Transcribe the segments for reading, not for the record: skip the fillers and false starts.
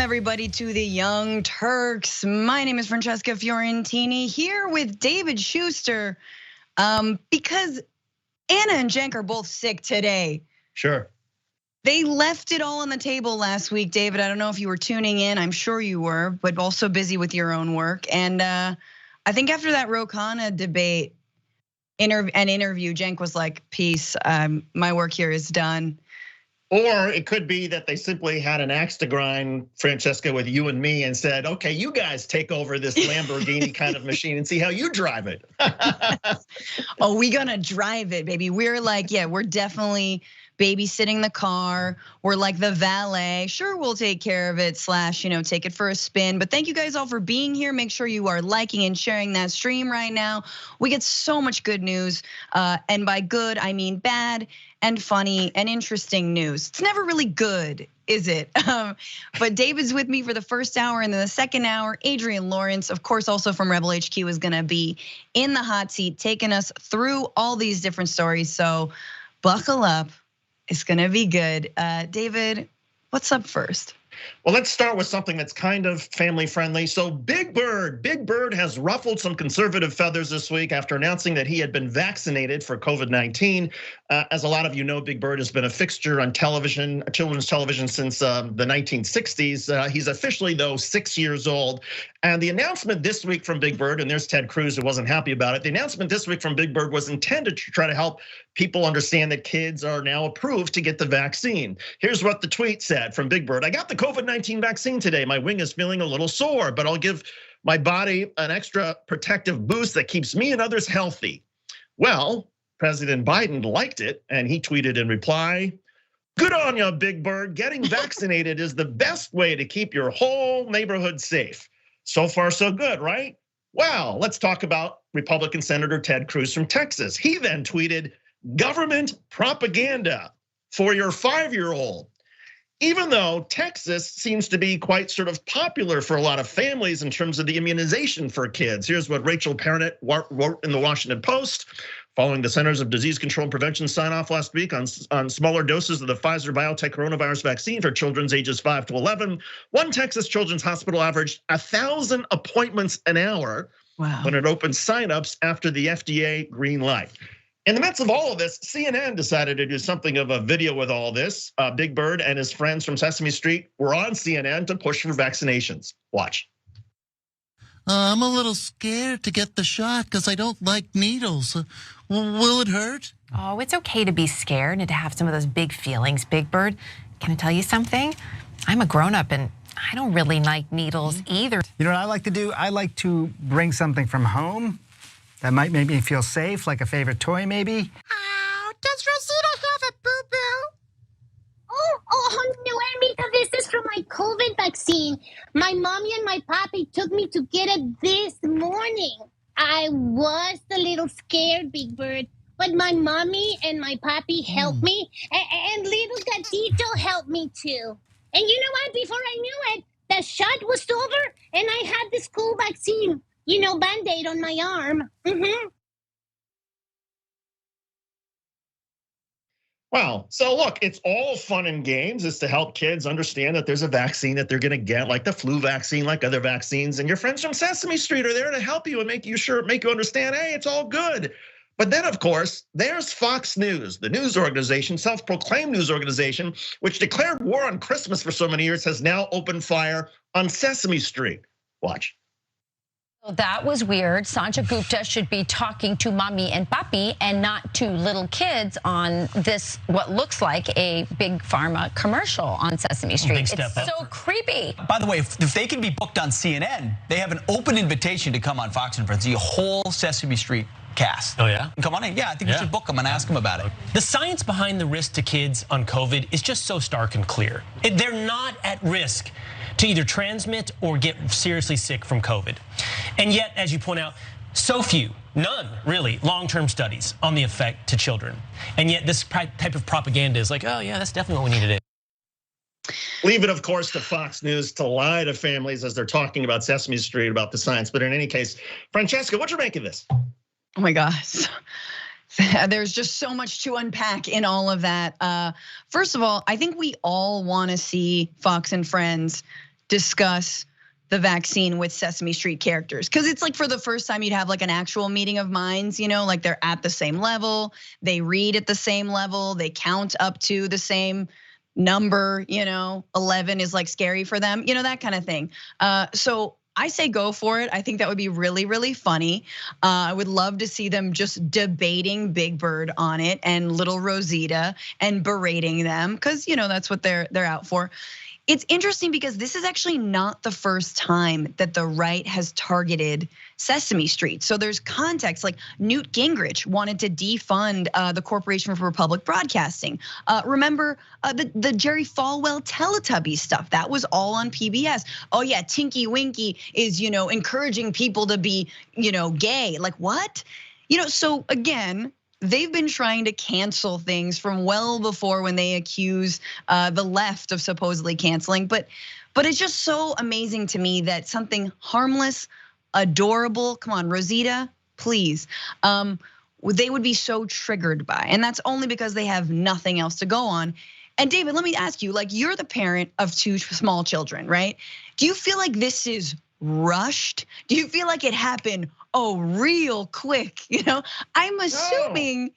everybody to the Young Turks. My name is Francesca Fiorentini here with David Schuster because Anna and Cenk are both sick today. Sure. They left it all on the table last week, David. I don't know if you were tuning in. I'm sure you were, but also busy with your own work. And I think after that Ro Khanna debate interview, Cenk was like, peace, my work here is done. Or it could be that they simply had an axe to grind, Francesca, with you and me and said, okay, you guys take over this Lamborghini kind of machine and see how you drive it. Oh, we gonna drive it, baby. We're like, yeah, we're definitely babysitting the car. We're like the valet. Sure, we'll take care of it / take it for a spin. But thank you guys all for being here. Make sure you are liking and sharing that stream right now. We get so much good news. And by good, I mean bad and funny and interesting news. It's never really good, is it? But David's with me for the first hour, and then the second hour, Adrian Lawrence, of course, also from Rebel HQ, is gonna be in the hot seat, taking us through all these different stories. So buckle up. It's gonna be good. David, what's up first? Well, let's start with something that's kind of family friendly. So Big Bird has ruffled some conservative feathers this week after announcing that he had been vaccinated for COVID-19. As a lot of you know, Big Bird has been a fixture on television, children's television since the 1960s. He's officially, though, 6 years old. And the announcement this week from Big Bird, and there's Ted Cruz who wasn't happy about it. The announcement this week from Big Bird was intended to try to help people understand that kids are now approved to get the vaccine. Here's what the tweet said from Big Bird. I got the COVID-19 vaccine today. My wing is feeling a little sore, but I'll give my body an extra protective boost that keeps me and others healthy. Well, President Biden liked it, and he tweeted in reply, good on you, Big Bird. Getting vaccinated is the best way to keep your whole neighborhood safe. So far, so good, right? Well, let's talk about Republican Senator Ted Cruz from Texas. He then tweeted, government propaganda for your 5-year-old. Even though Texas seems to be quite sort of popular for a lot of families in terms of the immunization for kids. Here's what Rachel Parnett wrote in the Washington Post. Following the Centers of Disease Control and Prevention sign off last week on smaller doses of the Pfizer BioNTech coronavirus vaccine for children ages 5 to 11, one Texas children's hospital averaged 1,000 appointments an hour when it opened signups after the FDA green light. In the midst of all of this, CNN decided to do something of a video with all this. Big Bird and his friends from Sesame Street were on CNN to push for vaccinations. Watch. I'm a little scared to get the shot because I don't like needles. Will it hurt? Oh, it's okay to be scared and to have some of those big feelings, Big Bird. Can I tell you something? I'm a grown-up and I don't really like needles either. You know what I like to do? I like to bring something from home that might make me feel safe, like a favorite toy maybe. Oh, does Rosita have a boo-boo? Oh, no, Amica, this is from my COVID vaccine. My mommy and my papi took me to get it this morning. I was a little scared, Big Bird, but my mommy and my papi helped me, and little Gatito helped me too. And you know what? Before I knew it, the shot was over, and I had this cool vaccine. Band-Aid on my arm. Wow, so look, it's all fun and games. It's to help kids understand that there's a vaccine that they're gonna get, like the flu vaccine, like other vaccines. And your friends from Sesame Street are there to help you and make you understand, hey, it's all good. But then, of course, there's Fox News, the news organization, self-proclaimed news organization, which declared war on Christmas for so many years, has now opened fire on Sesame Street. Watch. That was weird. Sanjay Gupta should be talking to mommy and papi and not to little kids on this, what looks like a big pharma commercial on Sesame Street. It's so creepy. By the way, if they can be booked on CNN, they have an open invitation to come on Fox and Friends, the whole Sesame Street cast. Oh yeah? Come on in. Yeah, I think we should book them and ask them about it. The science behind the risk to kids on COVID is just so stark and clear. They're not at risk to either transmit or get seriously sick from COVID. And yet, as you point out, so few, none really, long-term studies on the effect to children. And yet this type of propaganda is like, oh yeah, that's definitely what we need to do. Leave it, of course, to Fox News to lie to families as they're talking about Sesame Street, about the science. But in any case, Francesca, what you make of this? Oh my gosh. There's just so much to unpack in all of that. First of all, I think we all want to see Fox and Friends discuss the vaccine with Sesame Street characters. Cause it's like for the first time you'd have like an actual meeting of minds, like they're at the same level, they read at the same level, they count up to the same number, 11 is like scary for them, that kind of thing. So I say go for it. I think that would be really, really funny. I would love to see them just debating Big Bird on it and little Rosita and berating them because that's what they're out for. It's interesting because this is actually not the first time that the right has targeted Sesame Street. So there's context, like Newt Gingrich wanted to defund the Corporation for Public Broadcasting. Remember the Jerry Falwell Teletubby stuff? That was all on PBS. Oh yeah, Tinky Winky is encouraging people to be gay. Like what? So again, they've been trying to cancel things from well before when they accuse the left of supposedly canceling. But it's just so amazing to me that something harmless, adorable, come on, Rosita, please, they would be so triggered by. And that's only because they have nothing else to go on. And David, let me ask you, like you're the parent of 2 small children, right? Do you feel like this is rushed? Do you feel like it happened real quick? I'm assuming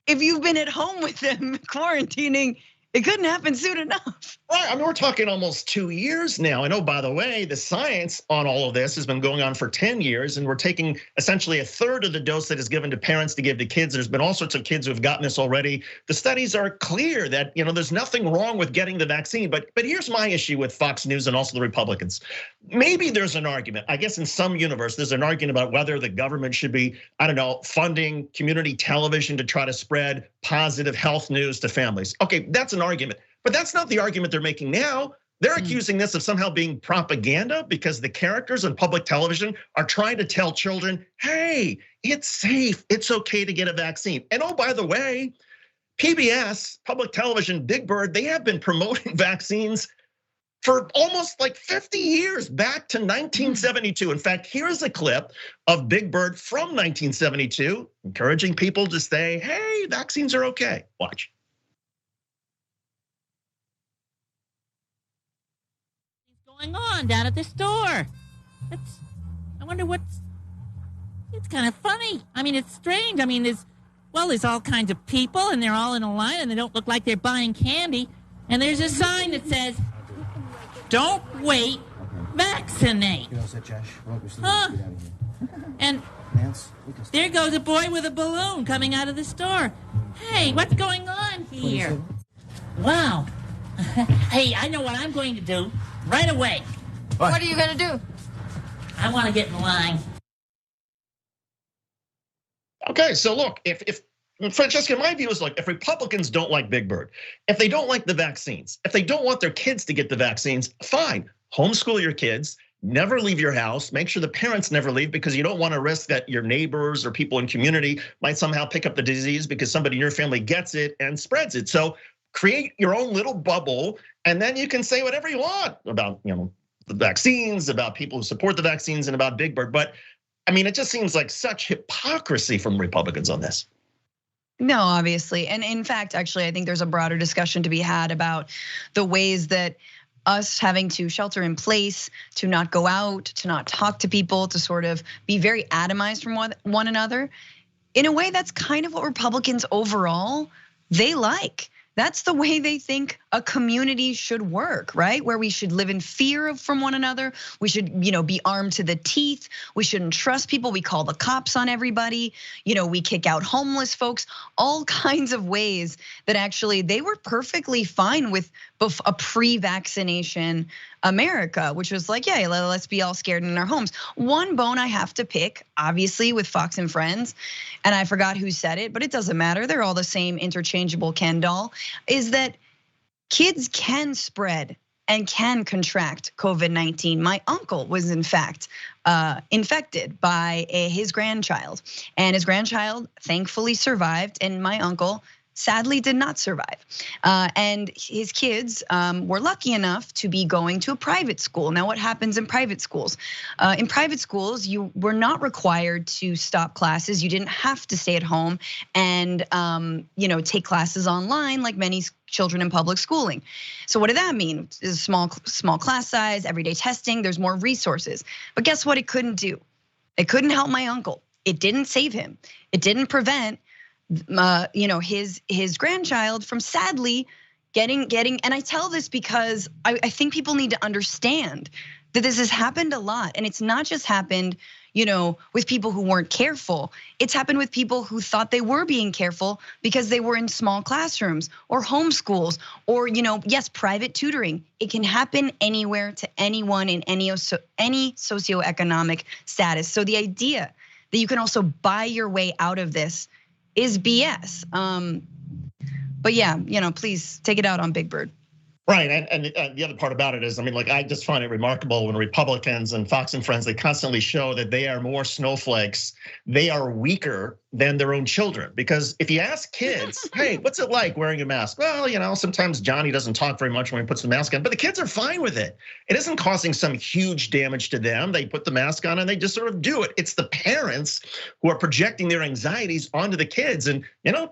if you've been at home with them quarantining, it couldn't happen soon enough. Right, I mean, we're talking almost 2 years now. And by the way, the science on all of this has been going on for 10 years, and we're taking essentially a third of the dose that is given to parents to give to kids. There's been all sorts of kids who have gotten this already. The studies are clear that there's nothing wrong with getting the vaccine. But here's my issue with Fox News and also the Republicans. Maybe there's an argument, I guess in some universe, there's an argument about whether the government should be, funding community television to try to spread positive health news to families. Okay, that's an argument, but that's not the argument they're making now. They're accusing this of somehow being propaganda because the characters on public television are trying to tell children, hey, it's safe, it's okay to get a vaccine. And by the way, PBS, public television, Big Bird, they have been promoting vaccines for almost like 50 years, back to 1972. In fact, here's a clip of Big Bird from 1972, encouraging people to say, hey, vaccines are okay. Watch. What's going on down at the store? I wonder it's kind of funny. I mean, it's strange. I mean, there's all kinds of people and they're all in a line and they don't look like they're buying candy. And there's a sign that says, don't wait, vaccinate. Huh? And there goes a boy with a balloon coming out of the store. Hey, what's going on here? Wow. Hey, I know what I'm going to do right away. What are you going to do? I want to get in line. Okay, so look, if Francesca, my view is if Republicans don't like Big Bird, if they don't like the vaccines, if they don't want their kids to get the vaccines, fine, homeschool your kids, never leave your house, make sure the parents never leave because you don't want to risk that your neighbors or people in community might somehow pick up the disease because somebody in your family gets it and spreads it. So create your own little bubble and then you can say whatever you want about the vaccines, about people who support the vaccines and about Big Bird. But I mean, it just seems like such hypocrisy from Republicans on this. No, obviously. And in fact, actually, I think there's a broader discussion to be had about the ways that us having to shelter in place, to not go out, to not talk to people, to sort of be very atomized from one another. In a way, that's kind of what Republicans overall, they like. That's the way they think a community should work, right? Where we should live in fear from one another. We should, be armed to the teeth. We shouldn't trust people. We call the cops on everybody. We kick out homeless folks. All kinds of ways that actually they were perfectly fine with a pre-vaccination America, which was like, yeah, let's be all scared in our homes. One bone I have to pick, obviously, with Fox and Friends, and I forgot who said it, but it doesn't matter. They're all the same interchangeable Ken doll, is that kids can spread and can contract COVID-19. My uncle was in fact infected by his grandchild, and his grandchild thankfully survived, and my uncle sadly did not survive. And his kids were lucky enough to be going to a private school. Now, what happens in private schools? In private schools, you were not required to stop classes. You didn't have to stay at home and take classes online like many children in public schooling. So what did that mean? Is small class size, everyday testing, there's more resources. But guess what it couldn't do? It couldn't help my uncle. It didn't save him. It didn't prevent his grandchild from sadly getting, and I tell this because I think people need to understand that this has happened a lot, and it's not just happened, with people who weren't careful. It's happened with people who thought they were being careful because they were in small classrooms or homeschools or, yes, private tutoring. It can happen anywhere to anyone in any socioeconomic status. So the idea that you can also buy your way out of this is BS. But yeah, please take it out on Big Bird. Right, and the other part about it is, I just find it remarkable when Republicans and Fox and Friends, they constantly show that they are more snowflakes, they are weaker than their own children. Because if you ask kids, hey, what's it like wearing a mask? Well, sometimes Johnny doesn't talk very much when he puts the mask on, but the kids are fine with it. It isn't causing some huge damage to them. They put the mask on and they just sort of do it. It's the parents who are projecting their anxieties onto the kids. And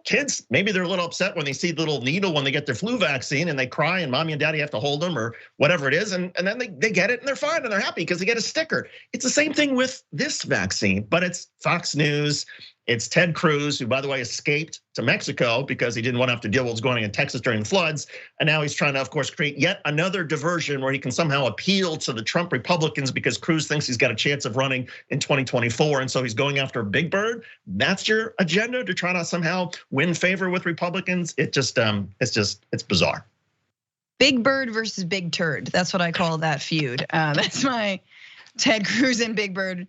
kids, maybe they're a little upset when they see the little needle when they get their flu vaccine and they cry and mommy and daddy have to hold them or whatever it is. And then they get it and they're fine and they're happy because they get a sticker. It's the same thing with this vaccine, but it's Fox News. It's Ted Cruz, who, by the way, escaped to Mexico because he didn't want to have to deal with what's going on in Texas during the floods. And now he's trying to, of course, create yet another diversion where he can somehow appeal to the Trump Republicans because Cruz thinks he's got a chance of running in 2024. And so he's going after Big Bird. That's your agenda, to try to somehow win favor with Republicans. It's bizarre. Big Bird versus Big Turd. That's what I call that feud. That's my Ted Cruz and Big Bird.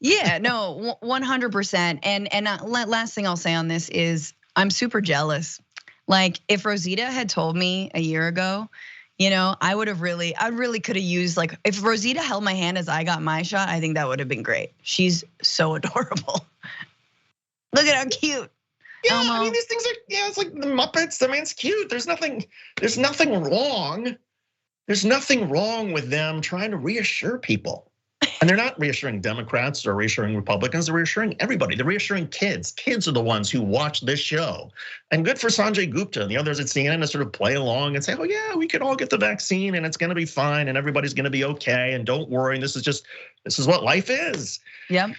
Yeah, no, 100%. And last thing I'll say on this is I'm super jealous. Like if Rosita had told me a year ago, I really could have used, like, if Rosita held my hand as I got my shot, I think that would have been great. She's so adorable. Look at how cute. Yeah, these things are, it's like the Muppets. It's cute. There's nothing wrong. There's nothing wrong with them trying to reassure people. And they're not reassuring Democrats or reassuring Republicans, they're reassuring everybody. They're reassuring kids. Kids are the ones who watch this show. And good for Sanjay Gupta and the others at CNN to sort of play along and say, oh yeah, we could all get the vaccine and it's gonna be fine and everybody's gonna be okay and don't worry, and this is what life is. Yeah.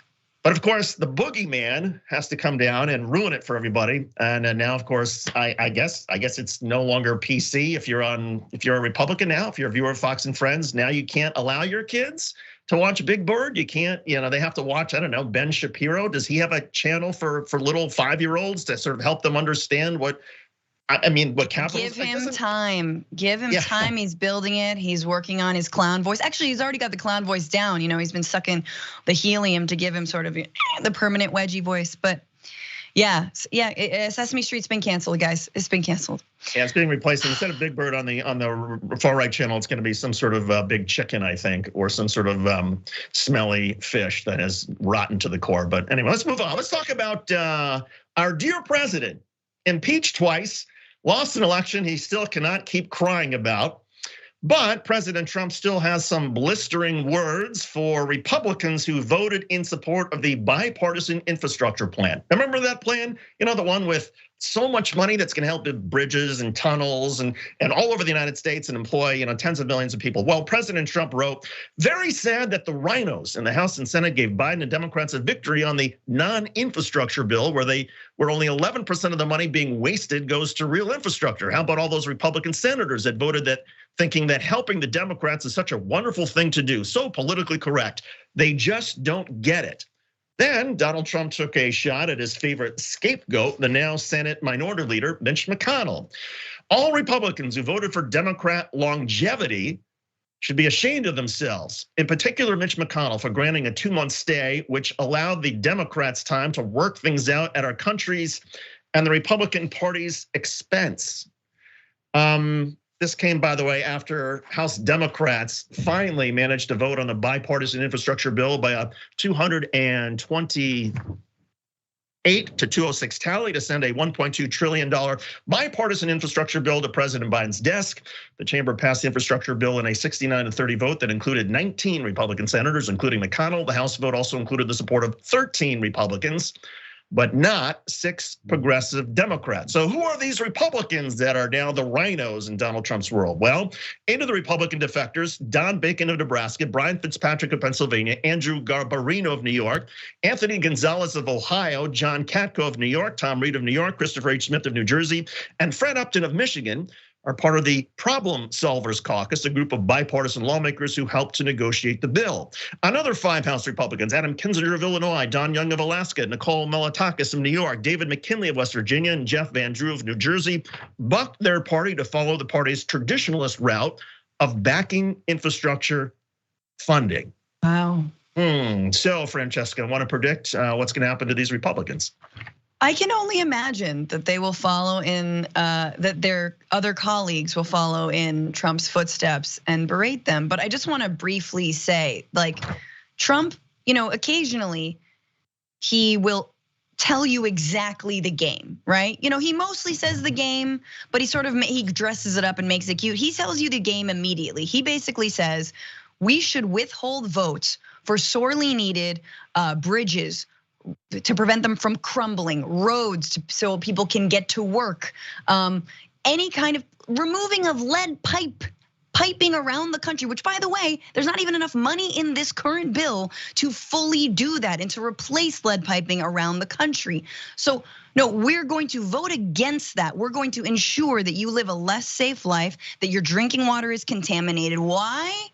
But of course, the boogeyman has to come down and ruin it for everybody. And now, of course, I guess it's no longer PC if you're a Republican now, if you're a viewer of Fox and Friends, now you can't allow your kids to watch Big Bird. You can't, they have to watch, I don't know, Ben Shapiro. Does he have a channel for little 5-year-olds to sort of help them understand what capitalism? Give him time. Give him time. He's building it. He's working on his clown voice. Actually, he's already got the clown voice down. He's been sucking the helium to give him sort of the permanent wedgie voice. But yeah, Sesame Street's been canceled, guys. It's been canceled. Yeah, it's being replaced. Instead of Big Bird on the far right channel, it's going to be some sort of big chicken, I think, or some sort of smelly fish that is rotten to the core. But anyway, let's move on. Let's talk about our dear president, impeached twice, lost an election he still cannot keep crying about. But President Trump still has some blistering words for Republicans who voted in support of the bipartisan infrastructure plan. Remember that plan? The one with so much money that's gonna help build bridges and tunnels and all over the United States and employ tens of millions of people. Well, President Trump wrote, very sad that the rhinos in the House and Senate gave Biden and Democrats a victory on the non-infrastructure bill where only 11% of the money being wasted goes to real infrastructure. How about all those Republican senators that voted that, thinking that helping the Democrats is such a wonderful thing to do, so politically correct. They just don't get it. Then Donald Trump took a shot at his favorite scapegoat, the now Senate Minority Leader, Mitch McConnell. All Republicans who voted for Democrat longevity should be ashamed of themselves. In particular, Mitch McConnell for granting a 2-month stay, which allowed the Democrats time to work things out at our country's and the Republican Party's expense. This came, by the way, after House Democrats finally managed to vote on the bipartisan infrastructure bill by a 228 to 206 tally to send a $1.2 trillion bipartisan infrastructure bill to President Biden's desk. The chamber passed the infrastructure bill in a 69-30 vote that included 19 Republican senators, including McConnell. The House vote also included the support of 13 Republicans. but not 6 progressive Democrats. So who are these Republicans that are now the rhinos in Donald Trump's world? Well, 8 of the Republican defectors: Don Bacon of Nebraska, Brian Fitzpatrick of Pennsylvania, Andrew Garbarino of New York, Anthony Gonzalez of Ohio, John Katko of New York, Tom Reed of New York, Christopher H. Smith of New Jersey, and Fred Upton of Michigan, are part of the Problem Solvers Caucus, a group of bipartisan lawmakers who helped to negotiate the bill. Another 5 House Republicans: Adam Kinzinger of Illinois, Don Young of Alaska, Nicole Meletakis of New York, David McKinley of West Virginia, and Jeff Van Drew of New Jersey, bucked their party to follow the party's traditionalist route of backing infrastructure funding. Wow. So, Francesca, want to predict what's going to happen to these Republicans? I can only imagine that they will follow in, that their other colleagues will follow in Trump's footsteps and berate them. But I just want to briefly say, like, Trump, occasionally he will tell you exactly the game, right? He mostly says the game, but he dresses it up and makes it cute. He tells you the game immediately. He basically says, we should withhold votes for sorely needed bridges to prevent them from crumbling, roads so people can get to work, any kind of removing of lead piping around the country, which, by the way, there's not even enough money in this current bill to fully do that and to replace lead piping around the country. So no, we're going to vote against that. We're going to ensure that you live a less safe life, that your drinking water is contaminated. Why?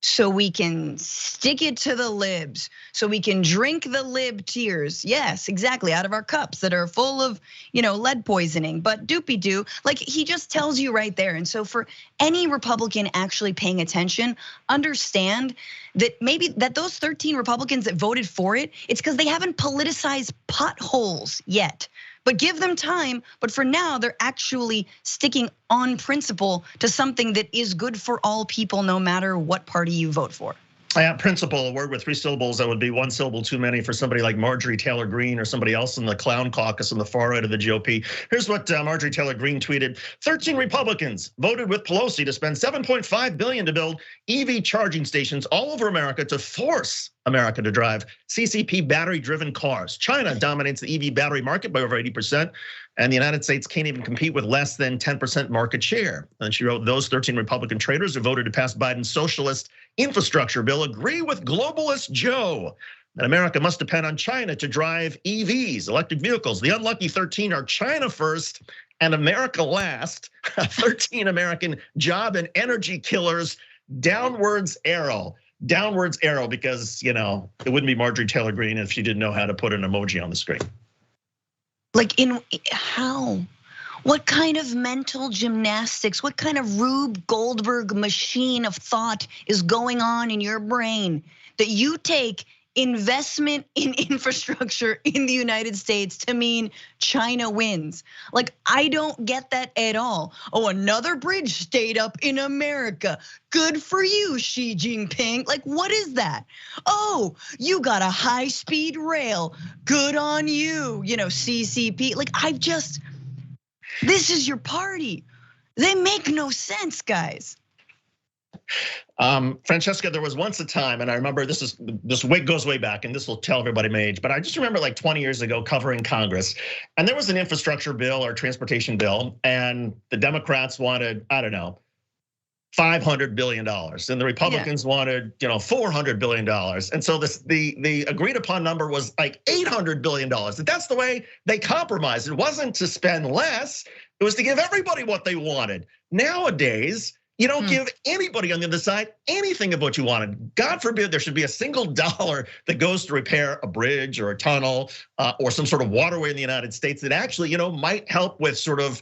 So we can stick it to the libs, so we can drink the lib tears. Yes, exactly, out of our cups that are full of, lead poisoning. But doopy-doo, like he just tells you right there. And so for any Republican actually paying attention, understand that maybe that those 13 Republicans that voted for it, it's because they haven't politicized potholes yet. But give them time. But for now, they're actually sticking on principle to something that is good for all people, no matter what party you vote for. Principle, a word with 3 syllables that would be 1 syllable too many for somebody like Marjorie Taylor Greene or somebody else in the clown caucus on the far right of the GOP. Here's what Marjorie Taylor Greene tweeted: 13 Republicans voted with Pelosi to spend $7.5 billion to build EV charging stations all over America to force America to drive CCP battery-driven cars. China dominates the EV battery market by over 80%, and the United States can't even compete with less than 10% market share. And she wrote, those 13 Republican traitors who voted to pass Biden's socialist infrastructure bill agree with globalist Joe that America must depend on China to drive EVs, electric vehicles. The unlucky 13 are China first and America last. 13 American job and energy killers, downwards arrow. Downwards arrow, because it wouldn't be Marjorie Taylor Greene if she didn't know how to put an emoji on the screen. Like how? What kind of mental gymnastics, what kind of Rube Goldberg machine of thought is going on in your brain that you take investment in infrastructure in the United States to mean China wins? Like, I don't get that at all. Oh, another bridge stayed up in America. Good for you, Xi Jinping. Like, what is that? Oh, you got a high-speed rail. Good on you, CCP. Like, this is your party. They make no sense, guys. Francesca, there was once a time, and I remember this goes way back, and this will tell everybody my age, but I just remember like 20 years ago covering Congress, and there was an infrastructure bill or transportation bill, and the Democrats wanted, I don't know, $500 billion, and the Republicans wanted, $400 billion, and so the agreed upon number was like $800 billion. That's the way they compromised. It wasn't to spend less; it was to give everybody what they wanted. Nowadays, you don't give anybody on the other side anything of what you wanted. God forbid there should be a single dollar that goes to repair a bridge or a tunnel or some sort of waterway in the United States that actually, might help with sort of,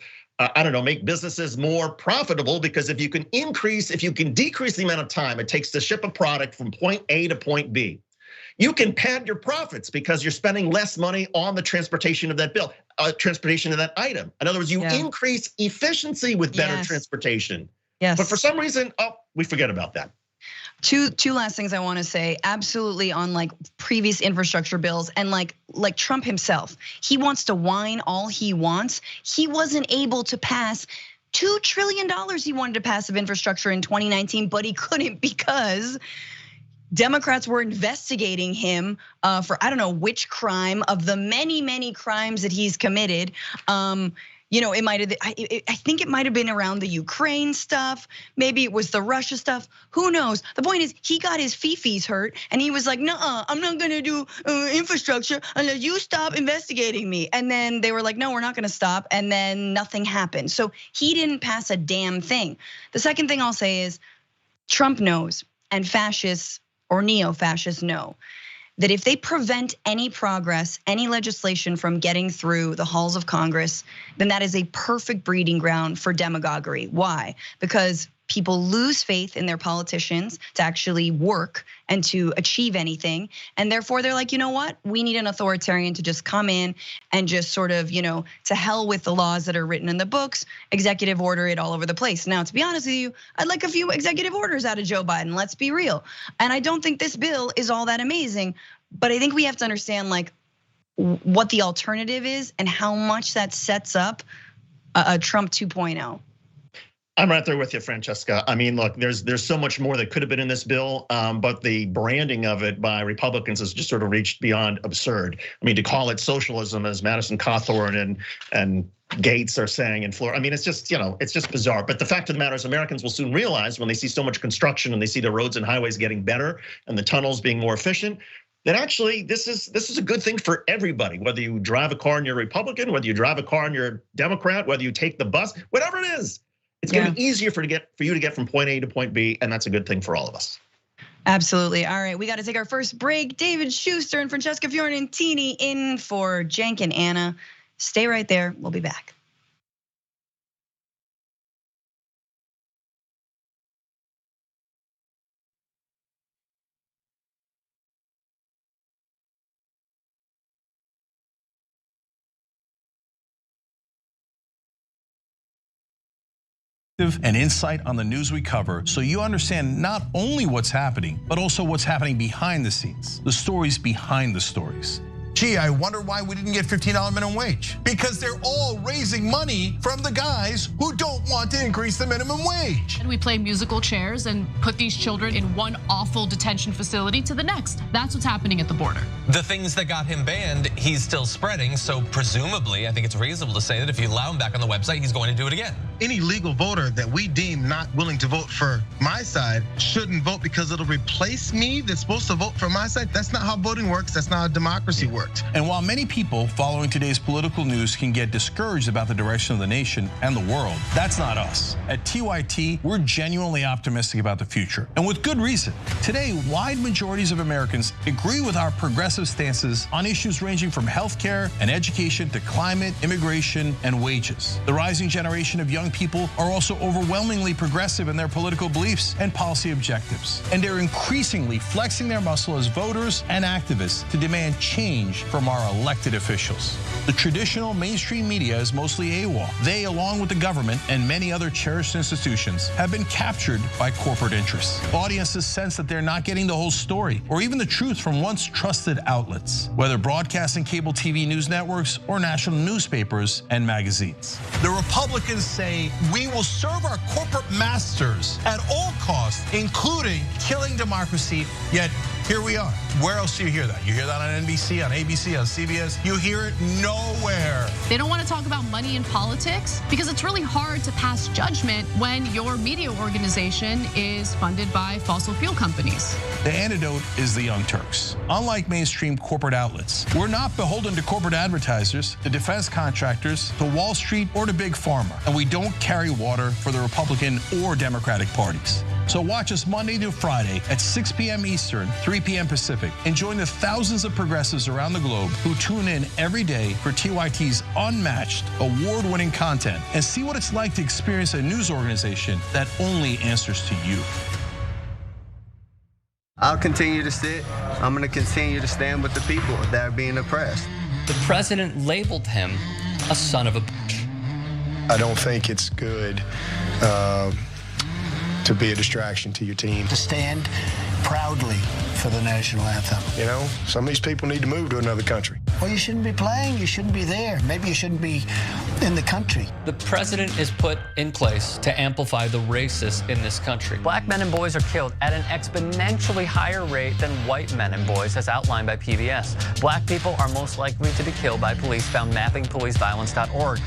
make businesses more profitable. Because if you can decrease the amount of time it takes to ship a product from point A to point B, you can pad your profits because you're spending less money on the transportation of that bill, transportation of that item. In other words, you increase efficiency with better transportation. Yes. But for some reason, we forget about that. Two last things I want to say. Absolutely, on like previous infrastructure bills, and like Trump himself, he wants to whine all he wants. He wasn't able to pass $2 trillion he wanted to pass of infrastructure in 2019, but he couldn't because Democrats were investigating him for I don't know which crime of the many, many crimes that he's committed. It might have. I think it might have been around the Ukraine stuff. Maybe it was the Russia stuff. Who knows? The point is, he got his fifis hurt, and he was like, "Nuh-uh, I'm not gonna do infrastructure unless you stop investigating me." And then they were like, "No, we're not gonna stop." And then nothing happened. So he didn't pass a damn thing. The second thing I'll say is, Trump knows, and fascists or neo-fascists know, that if they prevent any progress, any legislation from getting through the halls of Congress, then that is a perfect breeding ground for demagoguery. Why? Because people lose faith in their politicians to actually work and to achieve anything. And therefore they're like, you know what? We need an authoritarian to just come in and just sort of, to hell with the laws that are written in the books, executive order it all over the place. Now, to be honest with you, I'd like a few executive orders out of Joe Biden, let's be real. And I don't think this bill is all that amazing, but I think we have to understand like what the alternative is and how much that sets up a Trump 2.0. I'm right there with you, Francesca. I mean, look, there's so much more that could have been in this bill, but the branding of it by Republicans has just sort of reached beyond absurd. I mean, to call it socialism, as Madison Cawthorn and Gates are saying in Florida, I mean, it's just it's just bizarre. But the fact of the matter is, Americans will soon realize when they see so much construction and they see the roads and highways getting better and the tunnels being more efficient, that actually this is a good thing for everybody. Whether you drive a car and you're a Republican, whether you drive a car and you're a Democrat, whether you take the bus, whatever it is. It's gonna be easier for you to get from point A to point B, and that's a good thing for all of us. Absolutely. All right, we got to take our first break. David Schuster and Francesca Fiorentini in for Cenk and Anna. Stay right there. We'll be back. And insight on the news we cover, so you understand not only what's happening, but also what's happening behind the scenes, the stories behind the stories. Gee, I wonder why we didn't get $15 minimum wage. Because they're all raising money from the guys who don't want to increase the minimum wage. And we play musical chairs and put these children in one awful detention facility to the next. That's what's happening at the border. The things that got him banned, he's still spreading. So presumably, I think it's reasonable to say that if you allow him back on the website, he's going to do it again. Any legal voter that we deem not willing to vote for my side shouldn't vote because it'll replace me that's supposed to vote for my side. That's not how voting works. That's not how democracy works. And while many people following today's political news can get discouraged about the direction of the nation and the world, that's not us. At TYT, we're genuinely optimistic about the future, and with good reason. Today, wide majorities of Americans agree with our progressive stances on issues ranging from healthcare and education to climate, immigration, and wages. The rising generation of young people are also overwhelmingly progressive in their political beliefs and policy objectives, and they're increasingly flexing their muscle as voters and activists to demand change from our elected officials. The traditional mainstream media is mostly AWOL. They, along with the government and many other cherished institutions, have been captured by corporate interests. Audiences sense that they're not getting the whole story or even the truth from once trusted outlets, whether broadcasting cable TV news networks or national newspapers and magazines. The Republicans say we will serve our corporate masters at all costs, including killing democracy, yet here we are. Where else do you hear that? You hear that on NBC, on ABC, on CBS? You hear it nowhere. They don't want to talk about money in politics because it's really hard to pass judgment when your media organization is funded by fossil fuel companies. The antidote is the Young Turks. Unlike mainstream corporate outlets, we're not beholden to corporate advertisers, to defense contractors, to Wall Street, or to Big Pharma. And we don't carry water for the Republican or Democratic parties. So watch us Monday through Friday at 6 p.m. Eastern, 3 p.m. Pacific, and join the thousands of progressives around the globe who tune in every day for TYT's unmatched, award-winning content and see what it's like to experience a news organization that only answers to you. I'll continue to sit. I'm going to continue to stand with the people that are being oppressed. The president labeled him a son of a bitch. I don't think it's good to be a distraction to your team. To stand proudly for the national anthem. You know, some of these people need to move to another country. Well, you shouldn't be playing, you shouldn't be there. Maybe you shouldn't be in the country. The president is put in place to amplify the racists in this country. Black men and boys are killed at an exponentially higher rate than white men and boys, as outlined by PBS. Black people are most likely to be killed by police, found mappingpoliceviolence.org.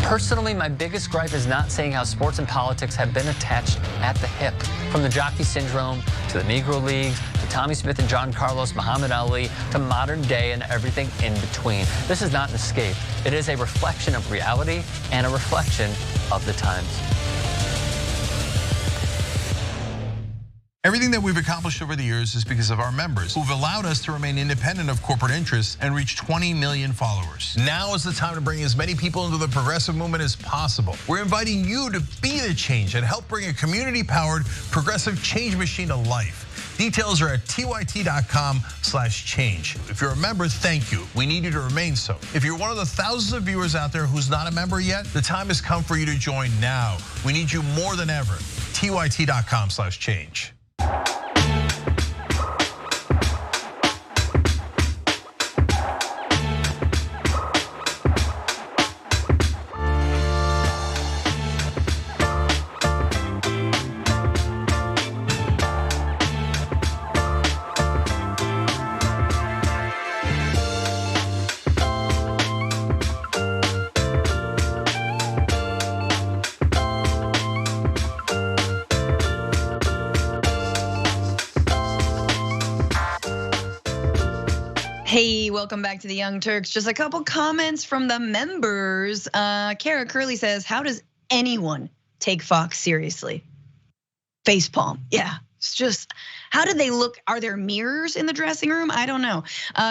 Personally, my biggest gripe is not saying how sports and politics have been attached at the hip. From the jockey syndrome, to the Negro Leagues, to Tommy Smith and John Carlos, Muhammad Ali, to modern day and everything in between. This is not an escape. It is a reflection of reality and a reflection of the times. Everything that we've accomplished over the years is because of our members who've allowed us to remain independent of corporate interests and reach 20 million followers. Now is the time to bring as many people into the progressive movement as possible. We're inviting you to be the change and help bring a community-powered progressive change machine to life. Details are at tyt.com/change. If you're a member, thank you. We need you to remain so. If you're one of the thousands of viewers out there who's not a member yet, the time has come for you to join now. We need you more than ever. tyt.com/change. Hey, welcome back to the Young Turks. Just a couple comments from the members. Kara Curley says, how does anyone take Fox seriously? Facepalm, yeah. It's just, how do they look? Are there mirrors in the dressing room? I don't know.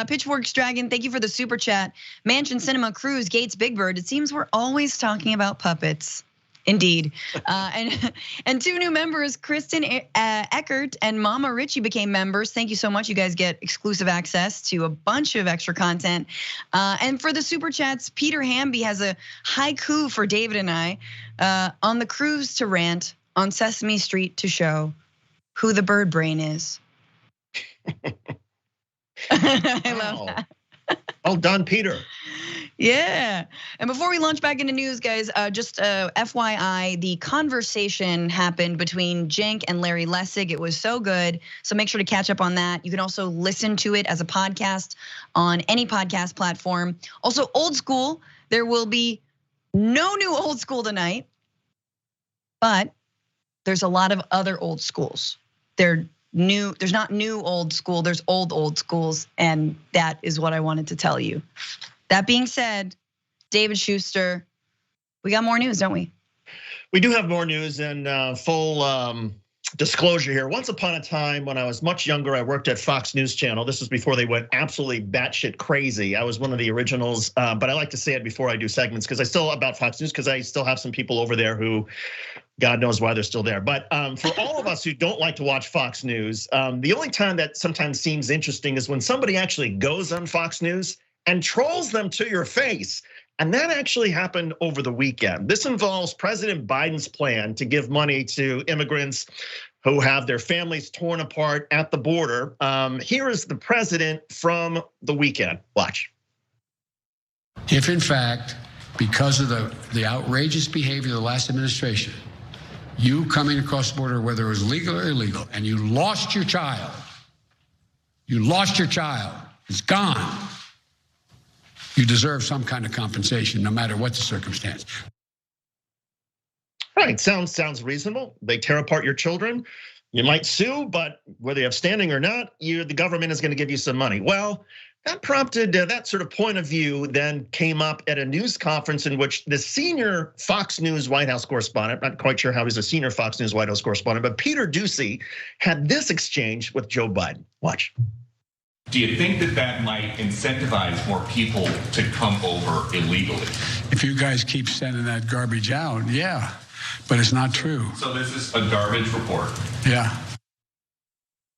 Pitchforks Dragon, thank you for the super chat. Mansion Cinema Cruise, Gates Big Bird. It seems we're always talking about puppets. Indeed, and two new members, Kristen Eckert and Mama Richie became members. Thank you so much. You guys get exclusive access to a bunch of extra content. And for the super chats, Peter Hamby has a haiku for David and I on the cruise to rant on Sesame Street to show who the bird brain is. I love that. Well done, Peter. Yeah, and before we launch back into news, guys, just FYI, the conversation happened between Cenk and Larry Lessig. It was so good, so make sure to catch up on that. You can also listen to it as a podcast on any podcast platform. Also, Old School, there will be no new Old School tonight, but there's a lot of other old schools. There's not new old school, there's old schools, and that is what I wanted to tell you. That being said, David Schuster, we got more news, don't we? We do have more news, and full disclosure here. Once upon a time, when I was much younger, I worked at Fox News Channel. This was before they went absolutely batshit crazy. I was one of the originals, but I like to say it before I do segments because I still about Fox News because I still have some people over there who, God knows why they're still there. But for all of us who don't like to watch Fox News, the only time that sometimes seems interesting is when somebody actually goes on Fox News and trolls them to your face. And that actually happened over the weekend. This involves President Biden's plan to give money to immigrants who have their families torn apart at the border. Here is the president from the weekend. Watch. If in fact, because of the outrageous behavior of the last administration, you coming across the border, whether it was legal or illegal, and you lost your child, it's gone. You deserve some kind of compensation, no matter what the circumstance. Right, sounds reasonable. They tear apart your children. You might sue, but whether you have standing or not, the government is going to give you some money. Well, that prompted that sort of point of view then came up at a news conference in which the senior Fox News White House correspondent, not quite sure how he's a senior Fox News White House correspondent, but Peter Doocy had this exchange with Joe Biden. Watch. Do you think that might incentivize more people to come over illegally? If you guys keep sending that garbage out, yeah, but it's not true. So this is a garbage report? Yeah.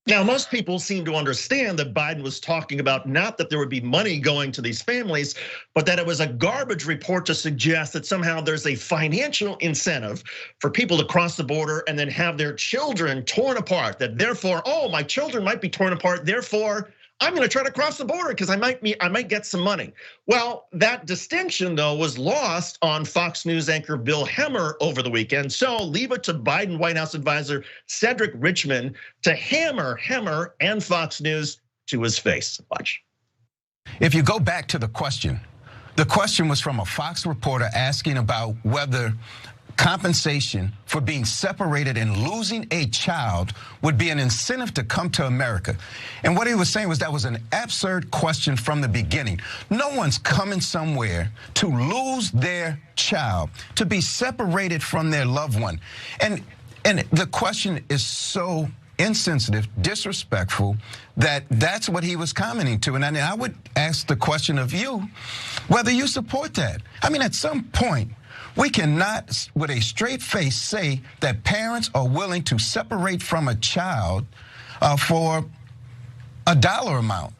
Now, most people seem to understand that Biden was talking about not that there would be money going to these families, but that it was a garbage report to suggest that somehow there's a financial incentive for people to cross the border and then have their children torn apart. That therefore, oh, my children might be torn apart, therefore, I'm gonna try to cross the border because I might get some money. Well, that distinction though was lost on Fox News anchor Bill Hemmer over the weekend. So leave it to Biden White House advisor Cedric Richmond to hammer Hemmer and Fox News to his face. Watch. If you go back to the question was from a Fox reporter asking about whether compensation for being separated and losing a child would be an incentive to come to America. And what he was saying was that was an absurd question from the beginning. No one's coming somewhere to lose their child, to be separated from their loved one. And the question is so insensitive, disrespectful, that's what he was commenting to. And I would ask the question of you, whether you support that. I mean, at some point, we cannot, with a straight face, say that parents are willing to separate from a child for a dollar amount.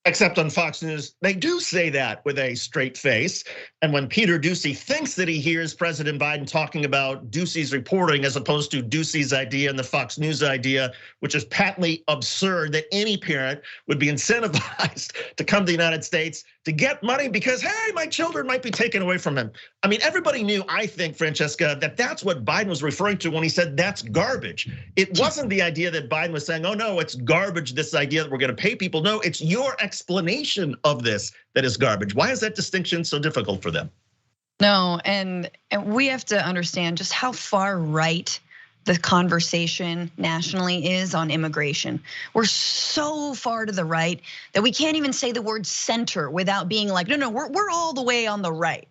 Except on Fox News, they do say that with a straight face. And when Peter Doocy thinks that he hears President Biden talking about Doocy's reporting as opposed to Doocy's idea and the Fox News idea, which is patently absurd that any parent would be incentivized to come to the United States to get money because, hey, my children might be taken away from him. I mean, everybody knew, I think, Francesca, that that's what Biden was referring to when he said that's garbage. It wasn't the idea that Biden was saying, oh no, it's garbage, this idea that we're gonna pay people. No, it's your explanation of this that is garbage. Why is that distinction so difficult for them? No, and we have to understand just how far right the conversation nationally is on immigration. We're so far to the right that we can't even say the word center without being like, no, we're all the way on the right,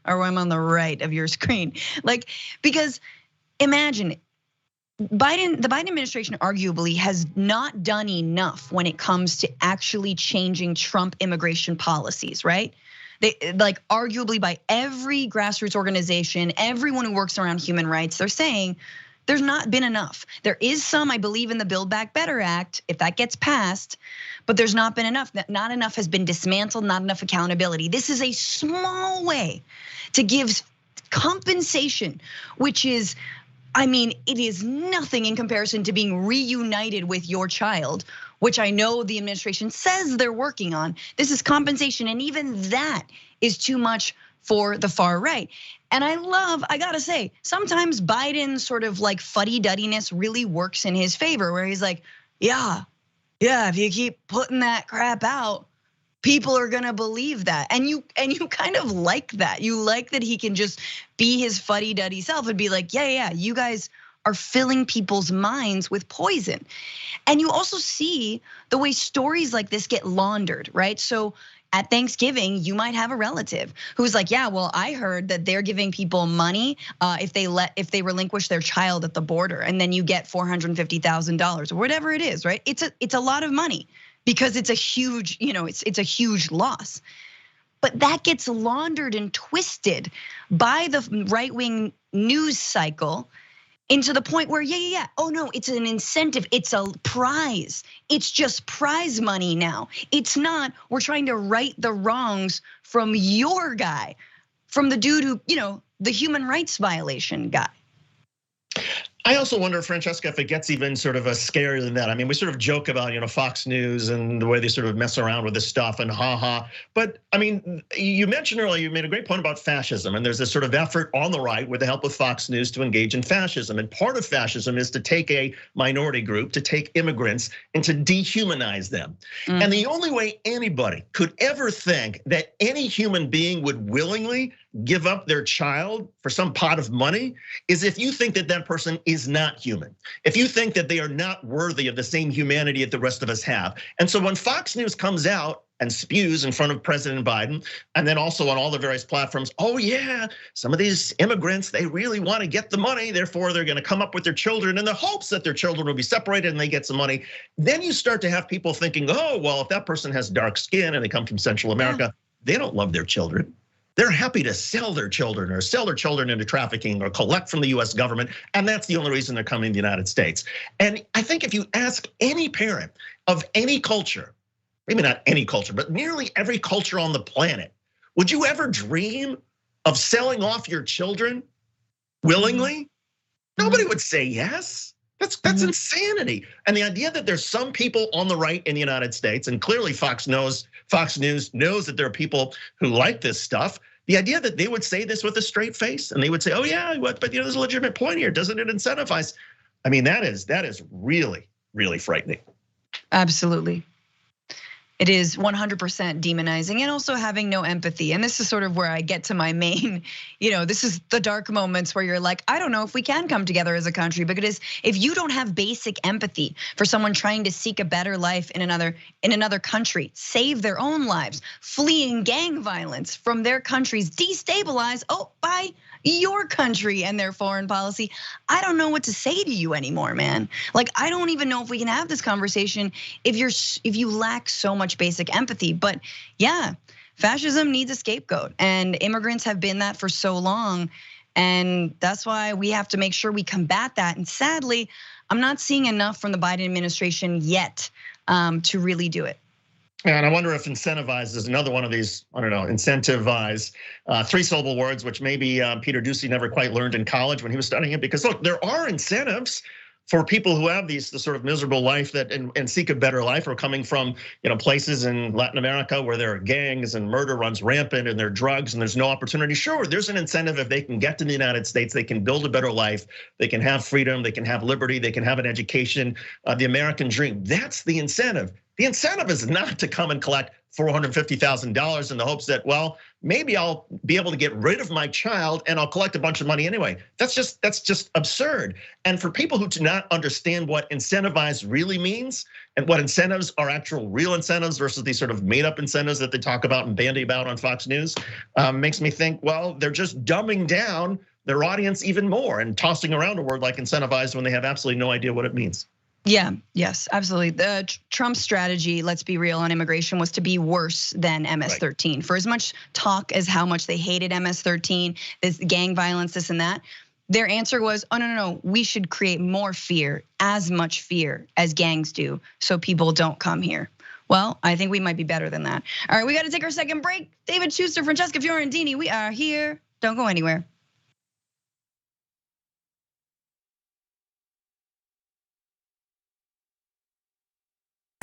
or I'm on the right of your screen. Like, because imagine the Biden administration arguably has not done enough when it comes to actually changing Trump immigration policies, right? They, like, arguably by every grassroots organization, everyone who works around human rights, they're saying there's not been enough. There is some, I believe, in the Build Back Better Act, if that gets passed, but there's not been enough. Not enough has been dismantled, not enough accountability. This is a small way to give compensation, which is, I mean, it is nothing in comparison to being reunited with your child, which I know the administration says they're working on. This is compensation, and even that is too much for the far right. And I gotta say, sometimes Biden's sort of like fuddy-duddiness really works in his favor, where he's like, yeah, if you keep putting that crap out, people are gonna believe that. And you kind of like that. You like that he can just be his fuddy-duddy self and be like, yeah, you guys are filling people's minds with poison. And you also see the way stories like this get laundered, right? So at Thanksgiving, you might have a relative who's like, yeah, well, I heard that they're giving people money if they relinquish their child at the border, and then you get $450,000 or whatever it is, right? It's a lot of money because it's a huge, it's a huge loss. But that gets laundered and twisted by the right-wing news cycle into the point where, yeah, oh no, it's an incentive, it's a prize. It's just prize money now. It's not, we're trying to right the wrongs from your guy, from the dude who, the human rights violation guy. I also wonder, Francesca, if it gets even sort of scarier than that. I mean, we sort of joke about, Fox News and the way they sort of mess around with this stuff and ha. But I mean, you mentioned earlier, you made a great point about fascism, and there's this sort of effort on the right with the help of Fox News to engage in fascism. And part of fascism is to take a minority group, to take immigrants and to dehumanize them. And the only way anybody could ever think that any human being would willingly give up their child for some pot of money is if you think that that person is not human. If you think that they are not worthy of the same humanity that the rest of us have. And so when Fox News comes out and spews in front of President Biden, and then also on all the various platforms, oh yeah, some of these immigrants, they really want to get the money, therefore they're gonna come up with their children in the hopes that their children will be separated and they get some money. Then you start to have people thinking, oh, well, if that person has dark skin and they come from Central America, they don't love their children. They're happy to sell their children or sell their children into trafficking or collect from the US government. And that's the only reason they're coming to the United States. And I think if you ask any parent of any culture, maybe not any culture, but nearly every culture on the planet, would you ever dream of selling off your children willingly? Nobody would say yes. That's insanity. And the idea that there's some people on the right in the United States, and clearly Fox News knows that there are people who like this stuff. The idea that they would say this with a straight face and they would say, oh yeah, but there's a legitimate point here. Doesn't it incentivize? I mean, that is really, really frightening. Absolutely. It is 100% demonizing and also having no empathy. And this is sort of where I get to my main, this is the dark moments where you're like, I don't know if we can come together as a country, because if you don't have basic empathy for someone trying to seek a better life in another country, save their own lives, fleeing gang violence from their countries, destabilize by your country and their foreign policy, I don't know what to say to you anymore, man. Like, I don't even know if we can have this conversation if you lack so much basic empathy. But yeah, fascism needs a scapegoat, and immigrants have been that for so long. And that's why we have to make sure we combat that. And sadly, I'm not seeing enough from the Biden administration yet to really do it. And I wonder if incentivize is another one of these, I don't know, incentivize, 3-syllable words, which maybe Peter Doocy never quite learned in college when he was studying it. Because look, there are incentives for people who have the sort of miserable life and seek a better life, or coming from places in Latin America where there are gangs and murder runs rampant and there are drugs and there's no opportunity. Sure, there's an incentive if they can get to the United States, they can build a better life, they can have freedom, they can have liberty, they can have an education, the American dream. That's the incentive. The incentive is not to come and collect $450,000 in the hopes that, well, maybe I'll be able to get rid of my child and I'll collect a bunch of money anyway. That's just absurd. And for people who do not understand what incentivize really means and what incentives are actual real incentives versus these sort of made up incentives that they talk about and bandy about on Fox News, makes me think, well, they're just dumbing down their audience even more and tossing around a word like incentivize when they have absolutely no idea what it means. Yeah, yes, absolutely. The Trump strategy, let's be real, on immigration was to be worse than MS-13. Right. For as much talk as how much they hated MS-13, this gang violence, this and that, their answer was, oh, no, we should create more fear, as much fear as gangs do, so people don't come here. Well, I think we might be better than that. All right, we got to take our second break. David Schuster, Francesca Fiorentini, we are here. Don't go anywhere.